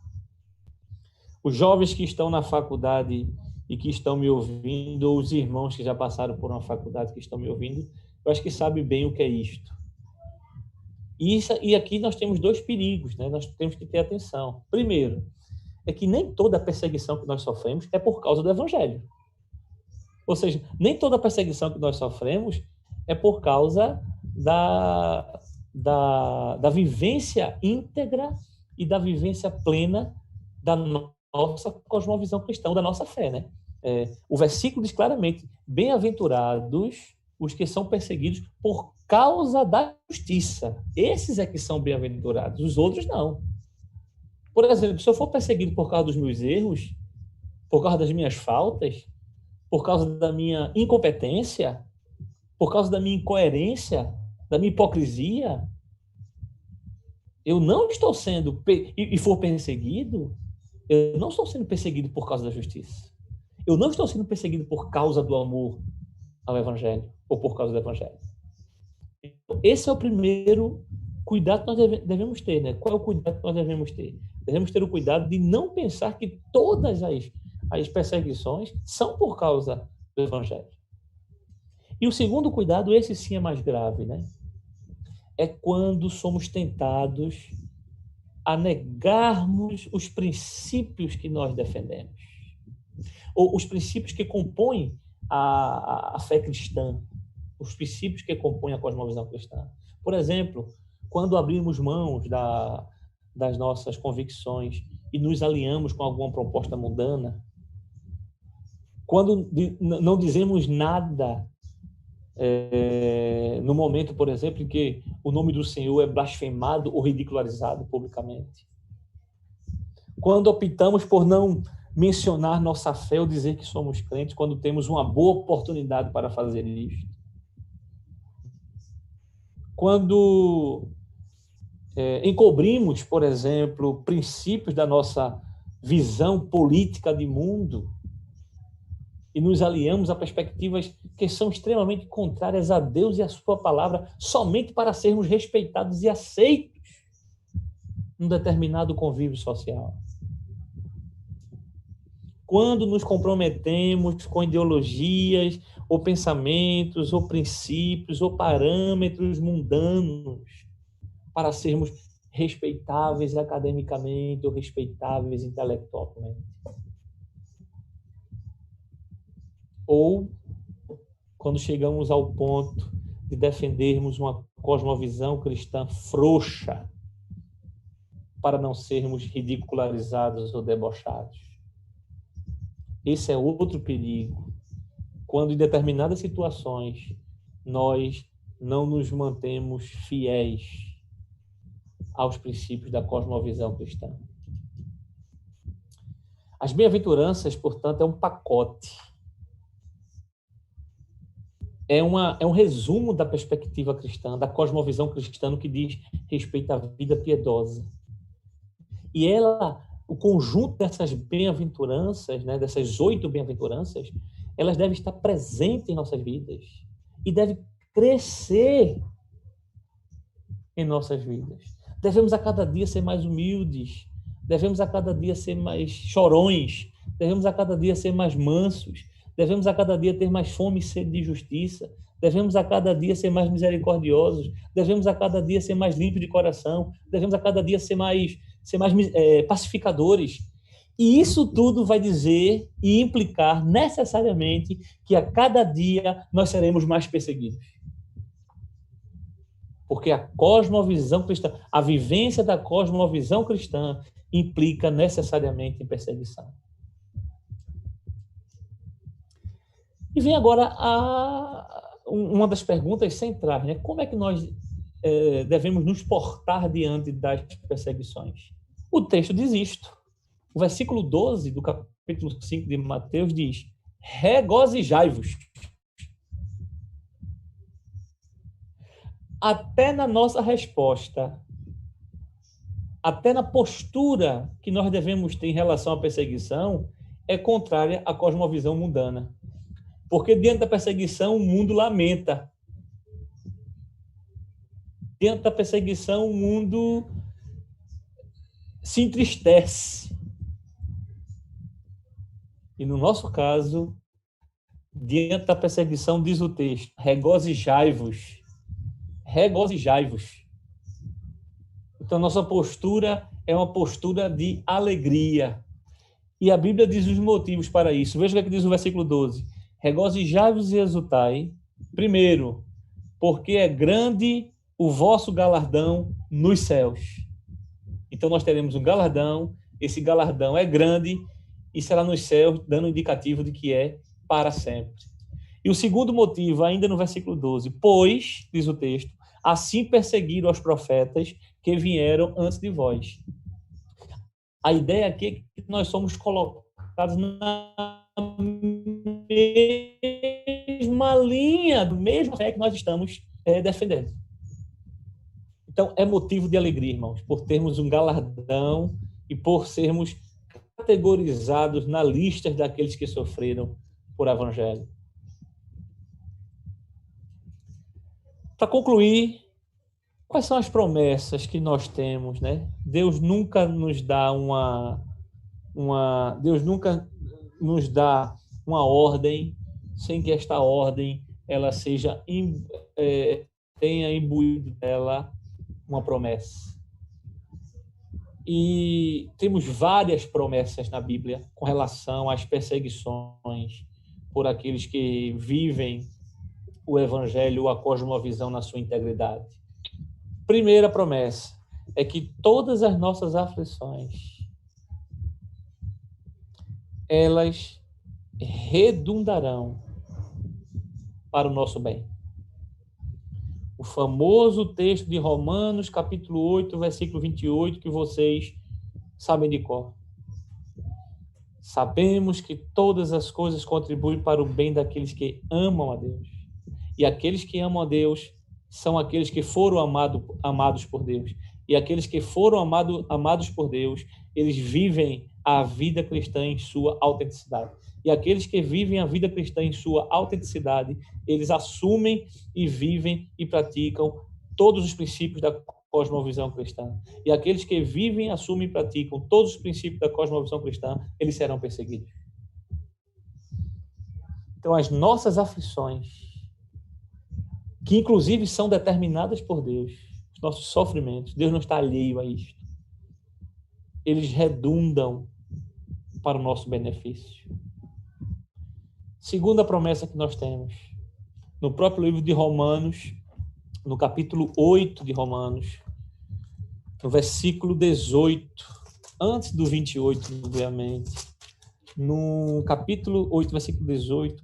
Os jovens que estão na faculdade e que estão me ouvindo, ou os irmãos que já passaram por uma faculdade que estão me ouvindo, eu acho que sabem bem o que é isto. E aqui nós temos 2 perigos, né? Nós temos que ter atenção. Primeiro, é que nem toda a perseguição que nós sofremos é por causa do Evangelho. Ou seja, nem toda a perseguição que nós sofremos é por causa da vivência íntegra e da vivência plena da nossa cosmovisão cristã, da nossa fé, né? O versículo diz claramente, bem-aventurados os que são perseguidos por causa da justiça. Esses é que são bem-aventurados, os outros não. Por exemplo, se eu for perseguido por causa dos meus erros, por causa das minhas faltas, por causa da minha incompetência, por causa da minha incoerência, da minha hipocrisia, eu não estou sendo, e for perseguido, eu não estou sendo perseguido por causa da justiça. Eu não estou sendo perseguido por causa do amor ao Evangelho, ou por causa do Evangelho. Esse é o primeiro cuidado que nós devemos ter, né? Qual é o cuidado que nós devemos ter? Devemos ter o cuidado de não pensar que todas as perseguições são por causa do Evangelho. E o segundo cuidado, esse sim é mais grave, né? É quando somos tentados a negarmos os princípios que nós defendemos, ou os princípios que compõem a fé cristã, os princípios que compõem a cosmovisão cristã. Por exemplo, quando abrimos mãos das nossas convicções e nos alinhamos com alguma proposta mundana, quando não dizemos nada no momento, por exemplo, em que o nome do Senhor é blasfemado ou ridicularizado publicamente, quando optamos por não mencionar nossa fé ou dizer que somos crentes, quando temos uma boa oportunidade para fazer isso, quando encobrimos, por exemplo, princípios da nossa visão política de mundo, e nos aliamos a perspectivas que são extremamente contrárias a Deus e a sua palavra, somente para sermos respeitados e aceitos num determinado convívio social. Quando nos comprometemos com ideologias, ou pensamentos, ou princípios, ou parâmetros mundanos, para sermos respeitáveis academicamente ou respeitáveis intelectualmente. Ou quando chegamos ao ponto de defendermos uma cosmovisão cristã frouxa para não sermos ridicularizados ou debochados. Esse é outro perigo. Quando em determinadas situações nós não nos mantemos fiéis aos princípios da cosmovisão cristã. As bem-aventuranças, portanto, é um pacote. É um resumo da perspectiva cristã, da cosmovisão cristã, no que diz respeito à vida piedosa. E o conjunto dessas bem-aventuranças, né, dessas 8 bem-aventuranças, elas devem estar presentes em nossas vidas e devem crescer em nossas vidas. Devemos a cada dia ser mais humildes, devemos a cada dia ser mais chorões, devemos a cada dia ser mais mansos, devemos a cada dia ter mais fome e sede de justiça, devemos a cada dia ser mais misericordiosos, devemos a cada dia ser mais limpos de coração, devemos a cada dia ser mais pacificadores. E isso tudo vai dizer e implicar necessariamente que a cada dia nós seremos mais perseguidos. Porque a cosmovisão cristã, a vivência da cosmovisão cristã implica necessariamente em perseguição. E vem agora uma das perguntas centrais, né? Como é que nós devemos nos portar diante das perseguições? O texto diz isto. O versículo 12 do capítulo 5 de Mateus diz: regozijai-vos. Até na nossa resposta, até na postura que nós devemos ter em relação à perseguição, é contrária à cosmovisão mundana. Porque diante da perseguição, o mundo lamenta. Diante da perseguição, o mundo se entristece. E no nosso caso, diante da perseguição, diz o texto: regozijai-vos. Regozijai-vos. Então, nossa postura é uma postura de alegria. E a Bíblia diz os motivos para isso. Veja o que diz o versículo 12. Regozijai-vos e exultai, primeiro, porque é grande o vosso galardão nos céus. Então, nós teremos um galardão, esse galardão é grande e será nos céus, dando um indicativo de que é para sempre. E o segundo motivo, ainda no versículo 12, pois, diz o texto, assim perseguiram os profetas que vieram antes de vós. A ideia aqui é que nós somos colocados na mesma linha, do mesmo fé que nós estamos defendendo. Então, é motivo de alegria, irmãos, por termos um galardão e por sermos categorizados na lista daqueles que sofreram por evangelho. Para concluir, quais são as promessas que nós temos, né? Deus nunca nos dá Deus nunca nos dá uma ordem sem que esta ordem ela tenha imbuído dela uma promessa. E temos várias promessas na Bíblia com relação às perseguições por aqueles que vivem o Evangelho ou a cosmovisão na sua integridade. Primeira promessa é que todas as nossas aflições elas redundarão para o nosso bem. O famoso texto de Romanos, capítulo 8, versículo 28, que vocês sabem de cor. Sabemos que todas as coisas contribuem para o bem daqueles que amam a Deus. E aqueles que amam a Deus são aqueles que foram amados por Deus. E aqueles que foram amados por Deus, eles vivem a vida cristã em sua autenticidade. E aqueles que vivem a vida cristã em sua autenticidade, eles assumem e vivem e praticam todos os princípios da cosmovisão cristã. E aqueles que vivem, assumem e praticam todos os princípios da cosmovisão cristã, eles serão perseguidos. Então, as nossas aflições, que inclusive são determinadas por Deus, os nossos sofrimentos, Deus não está alheio a isto. Eles redundam para o nosso benefício. Segunda promessa que nós temos, no próprio livro de Romanos, no capítulo 8 de Romanos, no versículo 18, antes do 28, obviamente, no capítulo 8, versículo 18,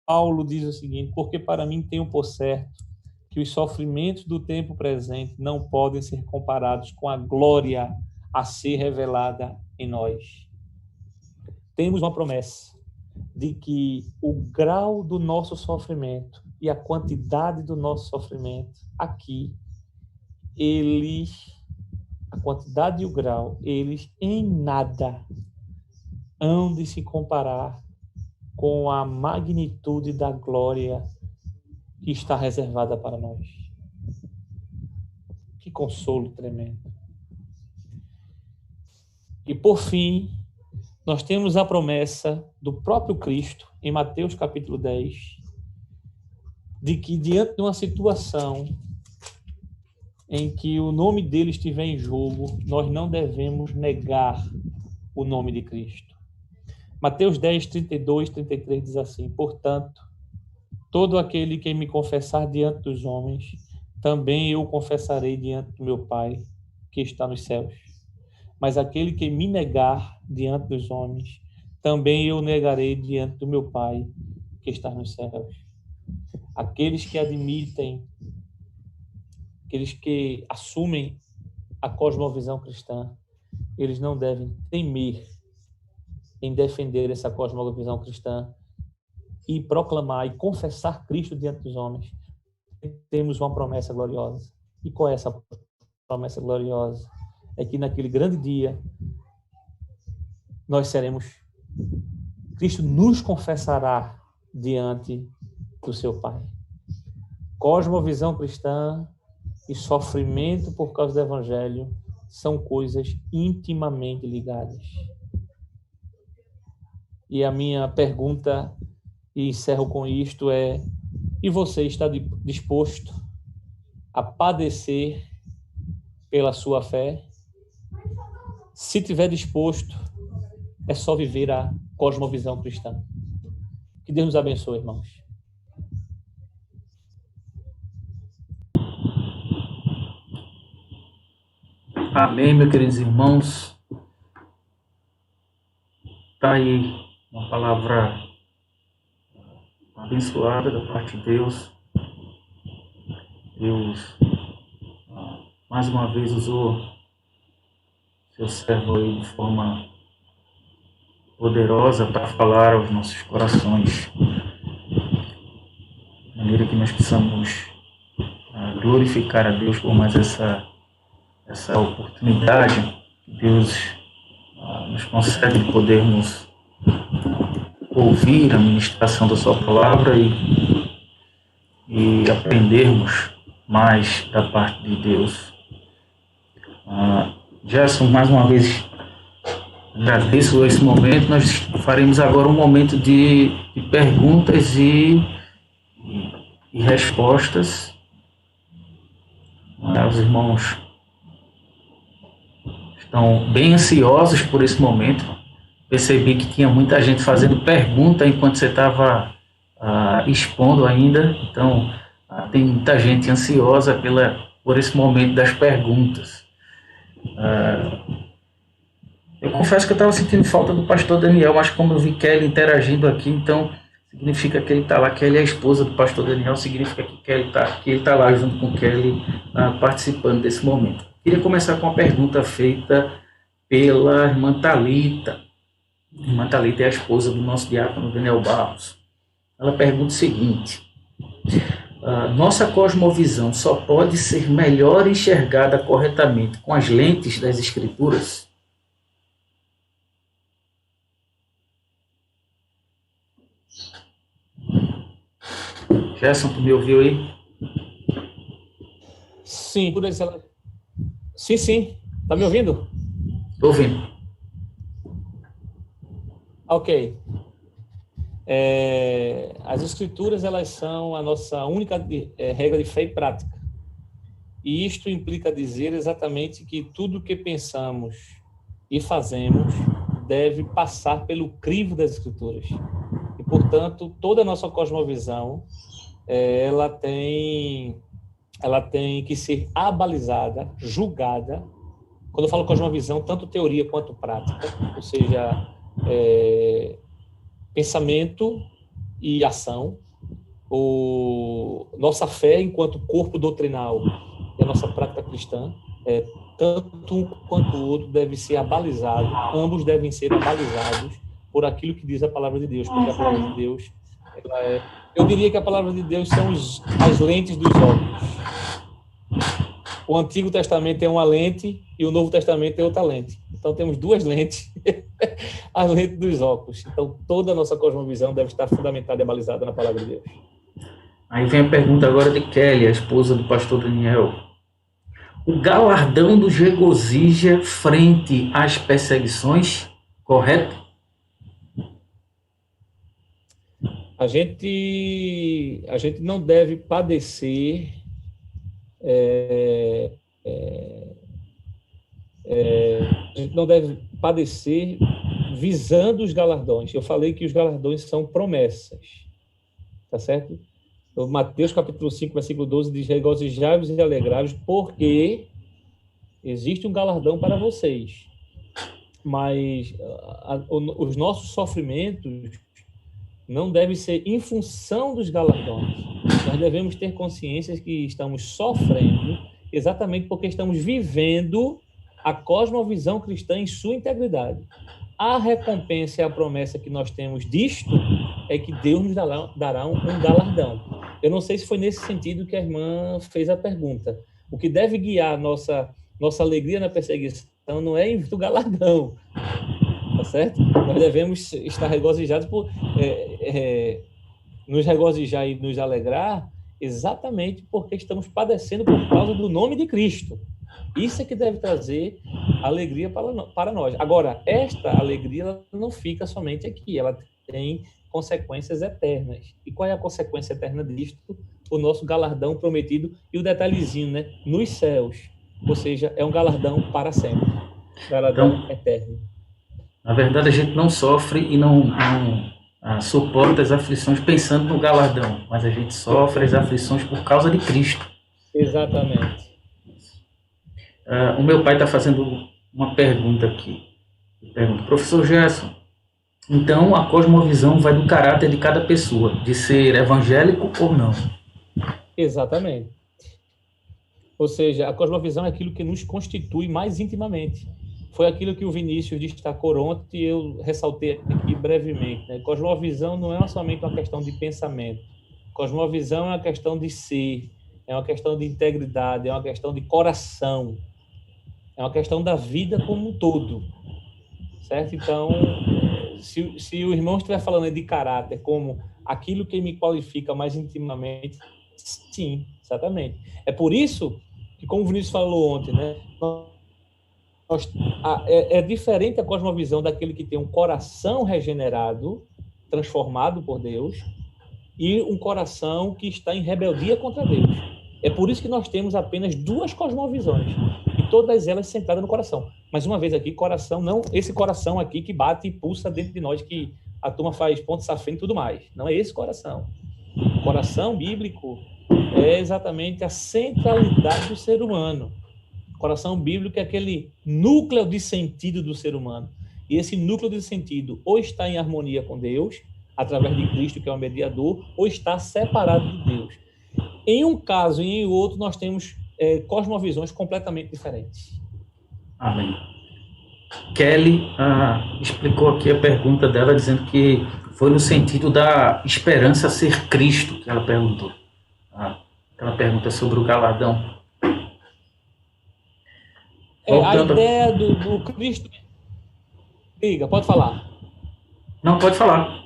Paulo diz o seguinte: porque para mim tenho por certo que os sofrimentos do tempo presente não podem ser comparados com a glória a ser revelada em nós. Temos uma promessa de que o grau do nosso sofrimento e a quantidade do nosso sofrimento aqui, a quantidade e o grau, eles em nada hão de se comparar com a magnitude da glória que está reservada para nós. Que consolo tremendo. E por fim, nós temos a promessa do próprio Cristo, em Mateus capítulo 10, de que diante de uma situação em que o nome dele estiver em jogo, nós não devemos negar o nome de Cristo. Mateus 10, 32, 33 diz assim: portanto, todo aquele que me confessar diante dos homens, também eu confessarei diante do meu Pai, que está nos céus. Mas aquele que me negar diante dos homens, também eu negarei diante do meu Pai, que está nos céus. Aqueles que admitem, aqueles que assumem a cosmovisão cristã, eles não devem temer em defender essa cosmovisão cristã e proclamar e confessar Cristo diante dos homens. Temos uma promessa gloriosa. E qual é essa promessa gloriosa? É que naquele grande dia nós seremos, Cristo nos confessará diante do seu Pai. Cosmovisão cristã e sofrimento por causa do Evangelho são coisas intimamente ligadas. E a minha pergunta, e encerro com isto, é: e você está disposto a padecer pela sua fé? Se tiver disposto, é só viver a cosmovisão cristã. Que Deus nos abençoe, irmãos. Amém, meus queridos irmãos. Está aí uma palavra abençoada da parte de Deus. Deus, mais uma vez, usou seu servo aí de forma poderosa para falar aos nossos corações, de maneira que nós possamos glorificar a Deus por mais essa oportunidade que Deus nos concede de podermos ouvir a ministração da sua palavra e aprendermos mais da parte de Deus. Gerson, mais uma vez agradeço esse momento. Nós faremos agora um momento de perguntas e respostas. Os irmãos estão bem ansiosos por esse momento. Percebi que tinha muita gente fazendo pergunta enquanto você estava expondo ainda. Então, tem muita gente ansiosa por esse momento das perguntas. Eu confesso que eu estava sentindo falta do pastor Daniel, mas como eu vi Kelly interagindo aqui, então significa que ele está lá. Kelly é a esposa do pastor Daniel, significa que ele está lá junto com Kelly, participando desse momento. Queria começar com uma pergunta feita pela irmã Thalita. A irmã Thalita é a esposa do nosso diácono Daniel Barros. Ela pergunta o seguinte: nossa cosmovisão só pode ser melhor enxergada corretamente com as lentes das Escrituras? Gerson, tu me ouviu aí? Sim, sim, sim. Tá me ouvindo? Tô ouvindo. Ok. As escrituras, elas são a nossa única regra de fé e prática. E isto implica dizer exatamente que tudo que pensamos e fazemos deve passar pelo crivo das escrituras. E, portanto, toda a nossa cosmovisão, ela tem que ser abalizada, julgada. Quando eu falo cosmovisão, tanto teoria quanto prática, ou seja, pensamento e ação, nossa fé enquanto corpo doutrinal e a nossa prática cristã, tanto um quanto o outro deve ser abalizado, ambos devem ser abalizados por aquilo que diz a palavra de Deus, porque a palavra de Deus, eu diria que a palavra de Deus são as lentes dos óculos. O Antigo Testamento é uma lente e o Novo Testamento é outra lente. Então, temos duas lentes, a lente dos óculos. Então, toda a nossa cosmovisão deve estar fundamentada e balizada na palavra de Deus. Aí vem a pergunta agora de Kelly, a esposa do pastor Daniel. O galardão dos regozija frente às perseguições, correto? A gente não deve padecer a gente não deve padecer visando os galardões. Eu falei que os galardões são promessas, tá certo? O Mateus capítulo 5, versículo 12 diz: regozijai-vos e alegrai-vos, porque existe um galardão para vocês. Mas os nossos sofrimentos não devem ser em função dos galardões. Nós devemos ter consciência que estamos sofrendo exatamente porque estamos vivendo a cosmovisão cristã em sua integridade. A recompensa e a promessa que nós temos disto é que Deus nos dará um galardão. Eu não sei se foi nesse sentido que a irmã fez a pergunta. O que deve guiar nossa alegria na perseguição não é do galardão, tá certo? Nós devemos estar regozijados por nos regozijar e nos alegrar exatamente porque estamos padecendo por causa do nome de Cristo. Isso é que deve trazer alegria para nós. Agora, esta alegria ela não fica somente aqui, ela tem consequências eternas. E qual é a consequência eterna disto? O nosso galardão prometido e o detalhezinho, né? Nos céus. Ou seja, é um galardão para sempre. Galardão eterno. Na verdade, a gente não sofre e não suporta as aflições pensando no galardão, mas a gente sofre as aflições por causa de Cristo. Exatamente. O meu pai está fazendo uma pergunta aqui. Pergunta, professor Gerson, então a cosmovisão vai do caráter de cada pessoa, de ser evangélico ou não? Exatamente. Ou seja, a cosmovisão é aquilo que nos constitui mais intimamente. Foi aquilo que o Vinícius destacou ontem e eu ressaltei aqui brevemente, né? Cosmovisão não é somente uma questão de pensamento. Cosmovisão é uma questão de ser, é uma questão de integridade, é uma questão de coração, é uma questão da vida como um todo, certo? Então, se o irmão estiver falando de caráter como aquilo que me qualifica mais intimamente, sim, exatamente. É por isso que, como o Vinícius falou ontem, né? É diferente a cosmovisão daquele que tem um coração regenerado, transformado por Deus, e um coração que está em rebeldia contra Deus. É por isso que nós temos apenas duas cosmovisões, e todas elas centradas no coração. Mas uma vez aqui, coração, não esse coração aqui que bate e pulsa dentro de nós, que a turma faz ponto safena e tudo mais. Não é esse coração. O coração bíblico é exatamente a centralidade do ser humano. Coração bíblico é aquele núcleo de sentido do ser humano. E esse núcleo de sentido ou está em harmonia com Deus, através de Cristo, que é o mediador, ou está separado de Deus. Em um caso e em outro, nós temos cosmovisões completamente diferentes. Amém. Kelly explicou aqui a pergunta dela, dizendo que foi no sentido da esperança ser Cristo que ela perguntou. Aquela pergunta sobre o galardão. A ideia do Cristo... Diga, pode falar. Não, pode falar.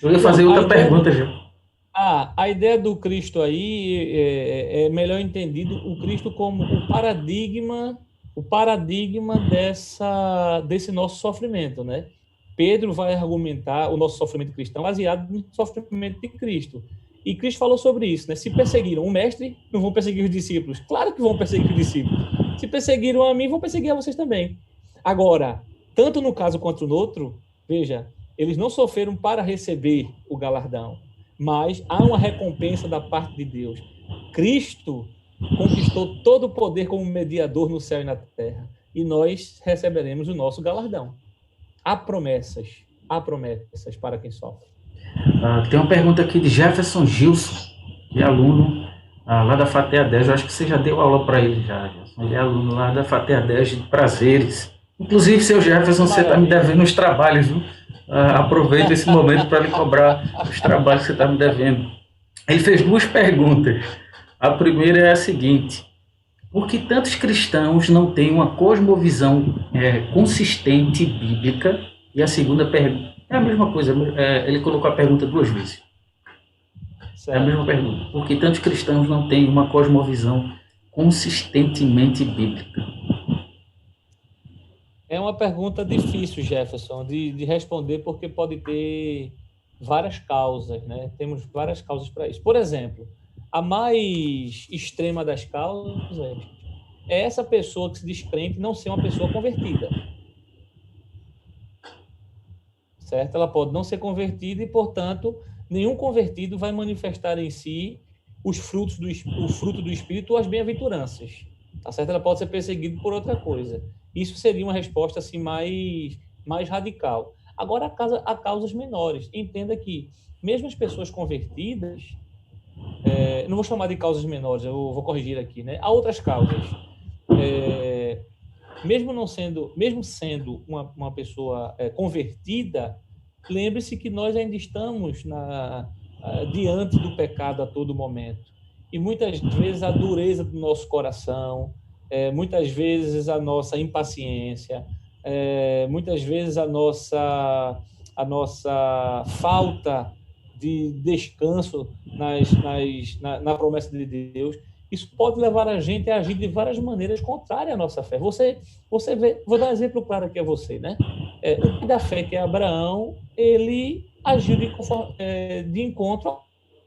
Eu ia fazer outra pergunta já. A ideia do Cristo aí é melhor entendido o Cristo como o paradigma desse nosso sofrimento, né? Pedro vai argumentar o nosso sofrimento cristão baseado no sofrimento de Cristo. E Cristo falou sobre isso, né? Se perseguiram o mestre, não vão perseguir os discípulos. Claro que vão perseguir os discípulos. Se perseguiram a mim, vão perseguir a vocês também. Agora, tanto no caso quanto no outro, veja, eles não sofreram para receber o galardão, mas há uma recompensa da parte de Deus. Cristo conquistou todo o poder como mediador no céu e na terra, e nós receberemos o nosso galardão. Há promessas para quem sofre. Tem uma pergunta aqui de Jefferson Gilson, que é aluno lá da FATEA 10. Eu acho que você já deu aula para ele já, Jefferson. Ele é aluno lá da FATEA 10 de Prazeres. Inclusive, seu Jefferson, você está me devendo os trabalhos, viu? Aproveita esse momento para lhe cobrar os trabalhos que você está me devendo. Ele fez duas perguntas. A primeira é a seguinte: por que tantos cristãos não têm uma cosmovisão consistente bíblica? E a segunda pergunta é a mesma coisa, ele colocou a pergunta duas vezes. Certo. É a mesma pergunta. Por que tantos cristãos não têm uma cosmovisão consistentemente bíblica? É uma pergunta difícil, Jefferson, de responder, porque pode ter várias causas, né? Temos várias causas para isso. Por exemplo, a mais extrema das causas é essa pessoa que se diz crente não ser uma pessoa convertida. Certo? Ela pode não ser convertida e, portanto, nenhum convertido vai manifestar em si o fruto do Espírito ou as bem-aventuranças. Tá certo? Ela pode ser perseguida por outra coisa. Isso seria uma resposta assim, mais radical. Agora, há causas menores. Entenda que, mesmo as pessoas convertidas, não vou chamar de causas menores, eu vou corrigir aqui, né? Há outras causas. Mesmo sendo uma pessoa convertida, lembre-se que nós ainda estamos diante do pecado a todo momento. E muitas vezes a dureza do nosso coração, muitas vezes a nossa impaciência, muitas vezes a nossa falta de descanso na promessa de Deus, isso pode levar a gente a agir de várias maneiras contrárias à nossa fé. Você vê, vou dar um exemplo claro aqui a você, né? O pai da fé, que é Abraão, ele agiu de encontro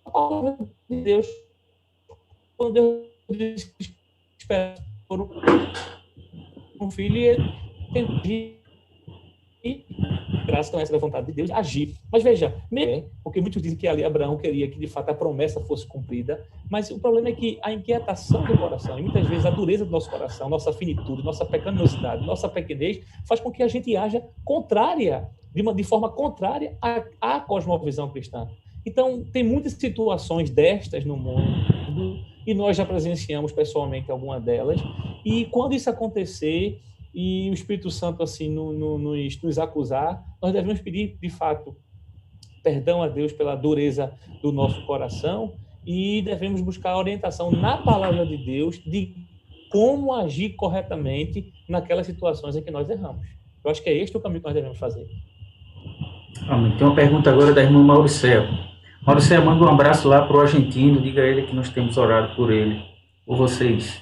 à palavra de Deus. Quando Deus disse que espera por um filho, e ele tentou agir, graças a essa vontade de Deus, agir. Mas veja, porque muitos dizem que ali Abraão queria que de fato a promessa fosse cumprida, mas o problema é que a inquietação do coração, e muitas vezes a dureza do nosso coração, nossa finitude, nossa pecaminosidade, nossa pequenez, faz com que a gente haja de forma contrária à cosmovisão cristã. Então, tem muitas situações destas no mundo, e nós já presenciamos pessoalmente alguma delas, e quando isso acontecer, e o Espírito Santo assim nos acusar, nós devemos pedir, de fato, perdão a Deus pela dureza do nosso coração, e devemos buscar a orientação na palavra de Deus de como agir corretamente naquelas situações em que nós erramos. Eu acho que é este o caminho que nós devemos fazer. Amém. Tem uma pergunta agora da irmã Mauricéia. Mauricéia, manda um abraço lá para o argentino, diga a ele que nós temos orado por ele, por vocês.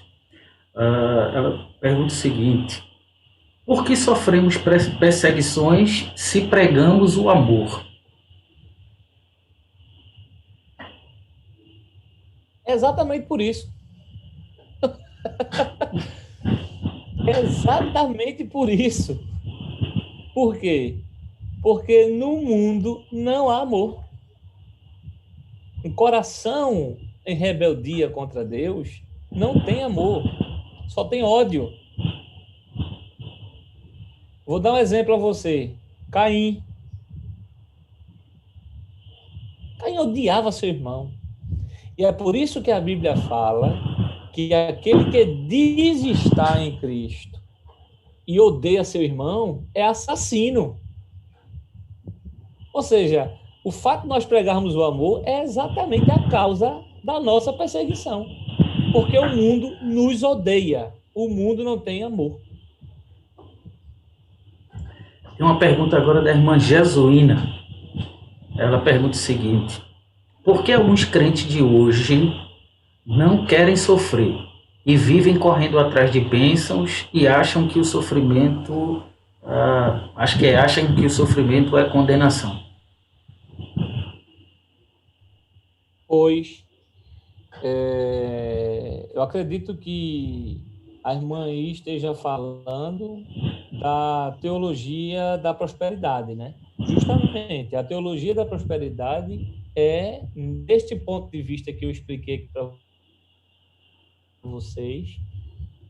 Ela pergunta o seguinte: por que sofremos perseguições se pregamos o amor? Exatamente por isso. Exatamente por isso. Por quê? Porque no mundo não há amor. Um coração em rebeldia contra Deus não tem amor, só tem ódio. Vou dar um exemplo a você. Caim odiava seu irmão. E é por isso que a Bíblia fala que aquele que diz estar em Cristo e odeia seu irmão é assassino. Ou seja, o fato de nós pregarmos o amor é exatamente a causa da nossa perseguição. Porque o mundo nos odeia. O mundo não tem amor. Tem uma pergunta agora da irmã Jesuína. Ela pergunta o seguinte: Por que alguns crentes de hoje não querem sofrer e vivem correndo atrás de bênçãos e acham que o sofrimento, acham que o sofrimento é condenação? Pois eu acredito que a irmã aí esteja falando da teologia da prosperidade, né? Justamente, a teologia da prosperidade é, deste ponto de vista que eu expliquei aqui para vocês,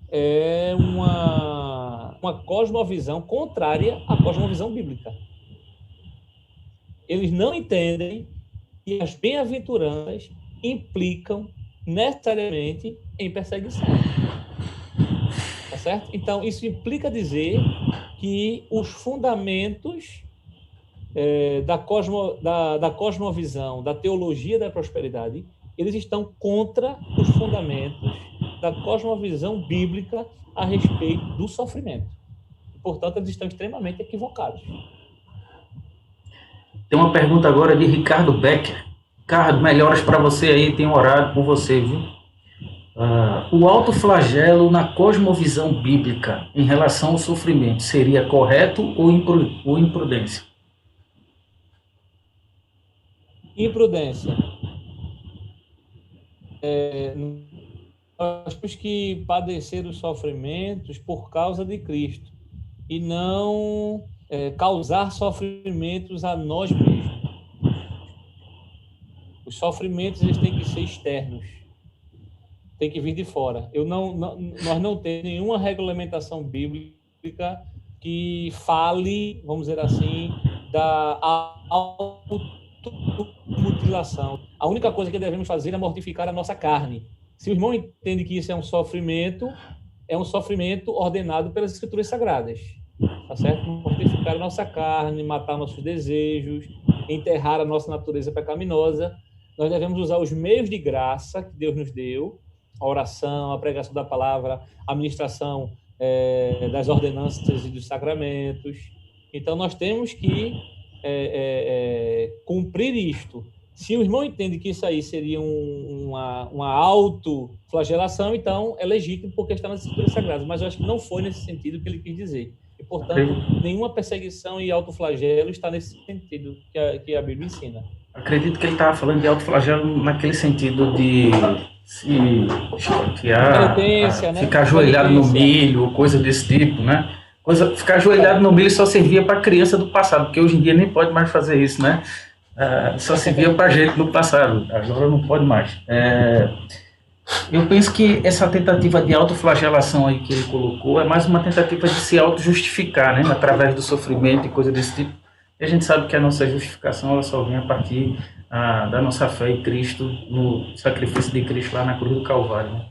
é uma cosmovisão contrária à cosmovisão bíblica. Eles não entendem que as bem-aventuranças implicam necessariamente em perseguição. Tá certo? Então, isso implica dizer que os fundamentos da cosmovisão, da teologia da prosperidade, eles estão contra os fundamentos da cosmovisão bíblica a respeito do sofrimento. Portanto, eles estão extremamente equivocados. Tem uma pergunta agora de Ricardo Becker. Ricardo, melhoras para você aí, tenho orado por você, viu? O autoflagelo na cosmovisão bíblica em relação ao sofrimento seria correto ou imprudência? Imprudência. Nós temos que padecer os sofrimentos por causa de Cristo e não causar sofrimentos a nós mesmos. Os sofrimentos eles têm que ser externos, tem que vir de fora. Nós não temos nenhuma regulamentação bíblica que fale, vamos dizer assim, da automutilação. A única coisa que devemos fazer é mortificar a nossa carne. Se o irmão entende que isso é um sofrimento ordenado pelas Escrituras Sagradas. Tá certo? Mortificar a nossa carne, matar nossos desejos, enterrar a nossa natureza pecaminosa. Nós devemos usar os meios de graça que Deus nos deu, a oração, a pregação da palavra, a ministração das ordenanças e dos sacramentos. Então, nós temos que cumprir isto. Se o irmão entende que isso aí seria uma autoflagelação, então é legítimo porque está nas Escrituras Sagradas. Mas eu acho que não foi nesse sentido que ele quis dizer. E, portanto, nenhuma perseguição e autoflagelo está nesse sentido que a Bíblia ensina. Acredito que ele estava falando de autoflagelo naquele sentido de se ficar ajoelhado no milho, ou coisa desse tipo, né? Ficar ajoelhado no milho só servia para criança do passado, porque hoje em dia nem pode mais fazer isso, né? Só servia para gente do passado, agora não pode mais. Eu penso que essa tentativa de autoflagelação aí que ele colocou é mais uma tentativa de se auto-justificar, né? Através do sofrimento e coisa desse tipo. E a gente sabe que a nossa justificação ela só vem a partir da nossa fé em Cristo, no sacrifício de Cristo lá na cruz do Calvário, né?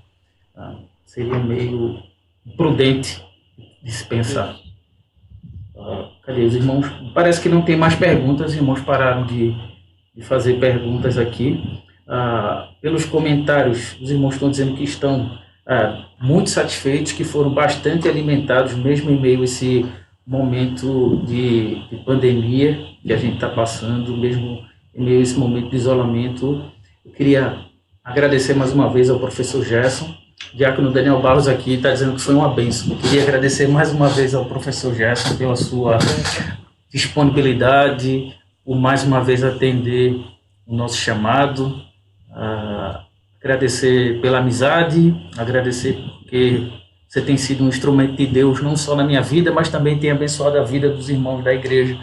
Seria meio prudente de se pensar. Cadê os irmãos? Parece que não tem mais perguntas, os irmãos pararam de fazer perguntas aqui. Pelos comentários, os irmãos estão dizendo que estão muito satisfeitos, que foram bastante alimentados, mesmo em meio a esse momento de pandemia que a gente está passando, mesmo em meio a esse momento de isolamento. Eu queria agradecer mais uma vez ao professor Gerson. O diácono Daniel Barros aqui está dizendo que foi uma bênção. Eu queria agradecer mais uma vez ao professor Gerson pela sua disponibilidade, por mais uma vez atender o nosso chamado, agradecer pela amizade, agradecer porque você tem sido um instrumento de Deus, não só na minha vida, mas também tem abençoado a vida dos irmãos da igreja.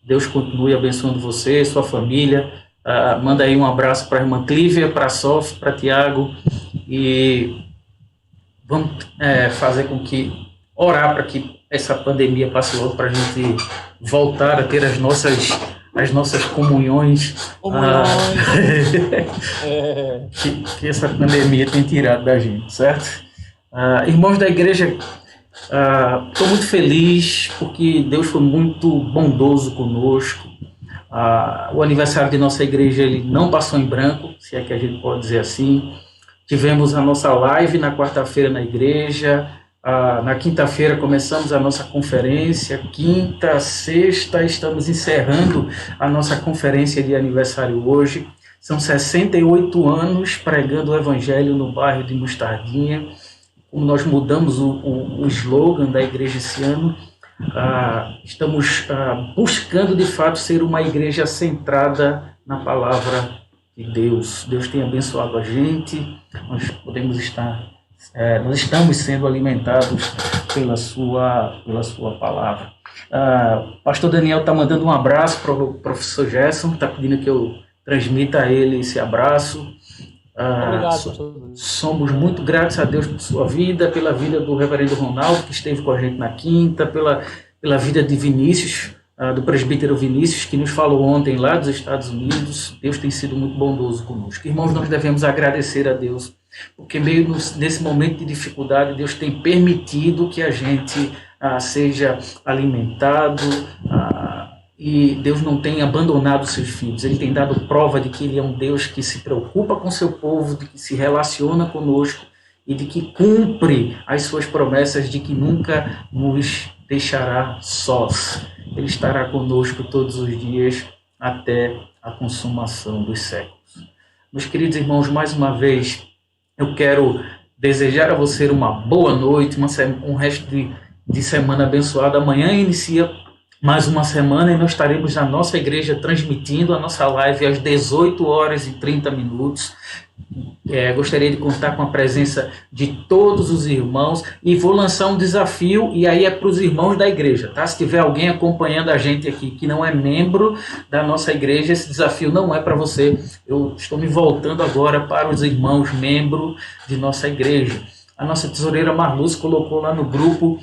Deus continue abençoando você, sua família. Manda aí um abraço para a irmã Clívia, para a Sof, para Tiago. E vamos fazer com que, orar para que essa pandemia passe logo, para a gente voltar a ter as nossas comunhões. Que essa pandemia tem tirado da gente, certo? Irmãos da igreja, estou muito feliz porque Deus foi muito bondoso conosco. O aniversário de nossa igreja ele não passou em branco, se é que a gente pode dizer assim. Tivemos a nossa live na quarta-feira na igreja, na quinta-feira começamos a nossa conferência, quinta, sexta, estamos encerrando a nossa conferência de aniversário hoje. São 68 anos pregando o evangelho no bairro de Mostardinha. Como nós mudamos o slogan da igreja esse ano, estamos buscando de fato ser uma igreja centrada na palavra de Deus. Deus tem abençoado a gente, nós estamos sendo alimentados pela sua palavra. Pastor Daniel está mandando um abraço para o professor Gerson, está pedindo que eu transmita a ele esse abraço. Obrigado, pastor. Somos muito gratos a Deus por sua vida, pela vida do reverendo Ronaldo, que esteve com a gente na quinta, pela vida de Vinícius, do presbítero Vinícius, que nos falou ontem lá dos Estados Unidos. Deus tem sido muito bondoso conosco. Irmãos, nós devemos agradecer a Deus, porque meio nesse momento de dificuldade, Deus tem permitido que a gente seja alimentado, e Deus não tem abandonado seus filhos. Ele tem dado prova de que Ele é um Deus que se preocupa com seu povo, de que se relaciona conosco e de que cumpre as suas promessas de que nunca nos deixará sós. Ele estará conosco todos os dias até a consumação dos séculos. Meus queridos irmãos, mais uma vez, eu quero desejar a você uma boa noite, um resto de semana abençoada. Amanhã inicia mais uma semana e nós estaremos na nossa igreja transmitindo a nossa live às 18h30. Gostaria de contar com a presença de todos os irmãos e vou lançar um desafio, e aí é para os irmãos da igreja, tá? Se tiver alguém acompanhando a gente aqui que não é membro da nossa igreja, esse desafio não é para você. Eu estou me voltando agora para os irmãos membros de nossa igreja. A nossa tesoureira Marluz colocou lá no grupo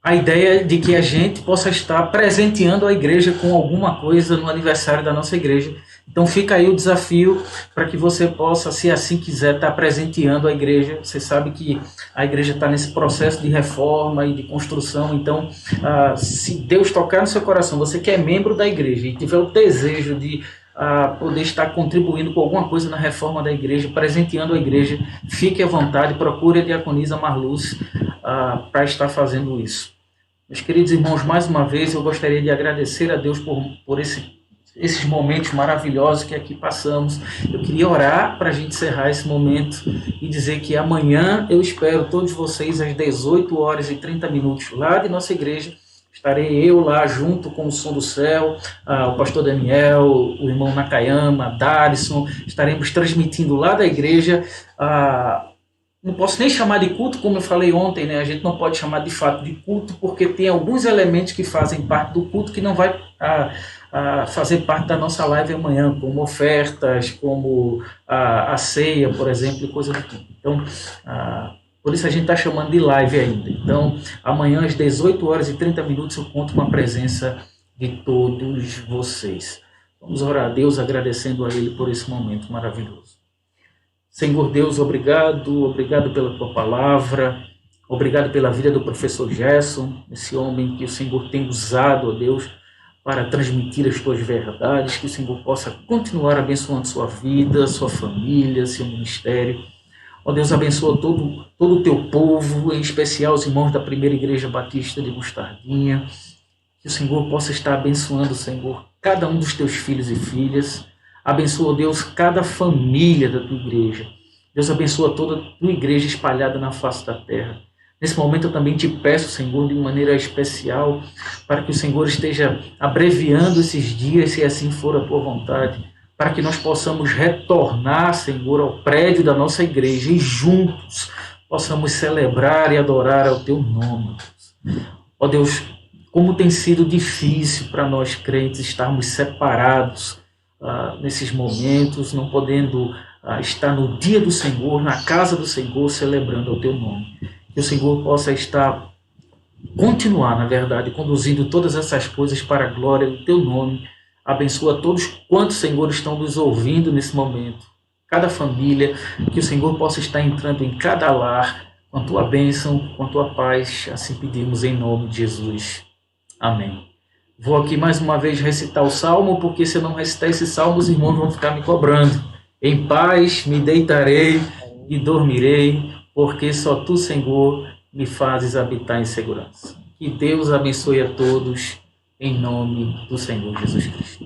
a ideia de que a gente possa estar presenteando a igreja com alguma coisa no aniversário da nossa igreja. Então fica aí o desafio para que você possa, se assim quiser, estar presenteando a igreja. Você sabe que a igreja está nesse processo de reforma e de construção. Então, se Deus tocar no seu coração, você que é membro da igreja e tiver o desejo de poder estar contribuindo com alguma coisa na reforma da igreja, presenteando a igreja, fique à vontade, procure a diaconisa Marluz para estar fazendo isso. Meus queridos irmãos, mais uma vez eu gostaria de agradecer a Deus por esses momentos maravilhosos que aqui passamos. Eu queria orar para a gente encerrar esse momento e dizer que amanhã eu espero todos vocês às 18h30 lá de nossa igreja. Estarei eu lá junto com o Som do Céu, o pastor Daniel, o irmão Nakayama, Darison. Estaremos transmitindo lá da igreja. Não posso nem chamar de culto, como eu falei ontem, né? A gente não pode chamar de fato de culto, porque tem alguns elementos que fazem parte do culto que não vai fazer parte da nossa live amanhã, como ofertas, como a ceia, por exemplo, e coisa do tipo. Então, por isso a gente está chamando de live ainda. Então, amanhã às 18h30 eu conto com a presença de todos vocês. Vamos orar a Deus agradecendo a Ele por esse momento maravilhoso. Senhor Deus, obrigado pela Tua palavra, obrigado pela vida do professor Gerson, esse homem que o Senhor tem usado, ó Deus, para transmitir as Tuas verdades, que o Senhor possa continuar abençoando sua vida, sua família, seu ministério. Ó Deus, abençoa todo o Teu povo, em especial os irmãos da Primeira Igreja Batista de Mostardinha, que o Senhor possa estar abençoando, Senhor, cada um dos Teus filhos e filhas. Abençoa, Deus, cada família da Tua igreja. Deus, abençoa toda a Tua igreja espalhada na face da terra. Nesse momento eu também te peço, Senhor, de maneira especial, para que o Senhor esteja abreviando esses dias, se assim for a Tua vontade, para que nós possamos retornar, Senhor, ao prédio da nossa igreja e juntos possamos celebrar e adorar ao Teu nome. Ó Deus, como tem sido difícil para nós crentes estarmos separados nesses momentos, não podendo estar no dia do Senhor, na casa do Senhor, celebrando o Teu nome. Que o Senhor possa continuar, na verdade, conduzindo todas essas coisas para a glória do Teu nome. Abençoa todos quantos, Senhor, estão nos ouvindo nesse momento. Cada família, que o Senhor possa estar entrando em cada lar, com a Tua bênção, com a Tua paz. Assim pedimos em nome de Jesus. Amém. Vou aqui mais uma vez recitar o salmo, porque se eu não recitar esse salmo, os irmãos vão ficar me cobrando. Em paz me deitarei e dormirei, porque só Tu, Senhor, me fazes habitar em segurança. Que Deus abençoe a todos, em nome do Senhor Jesus Cristo.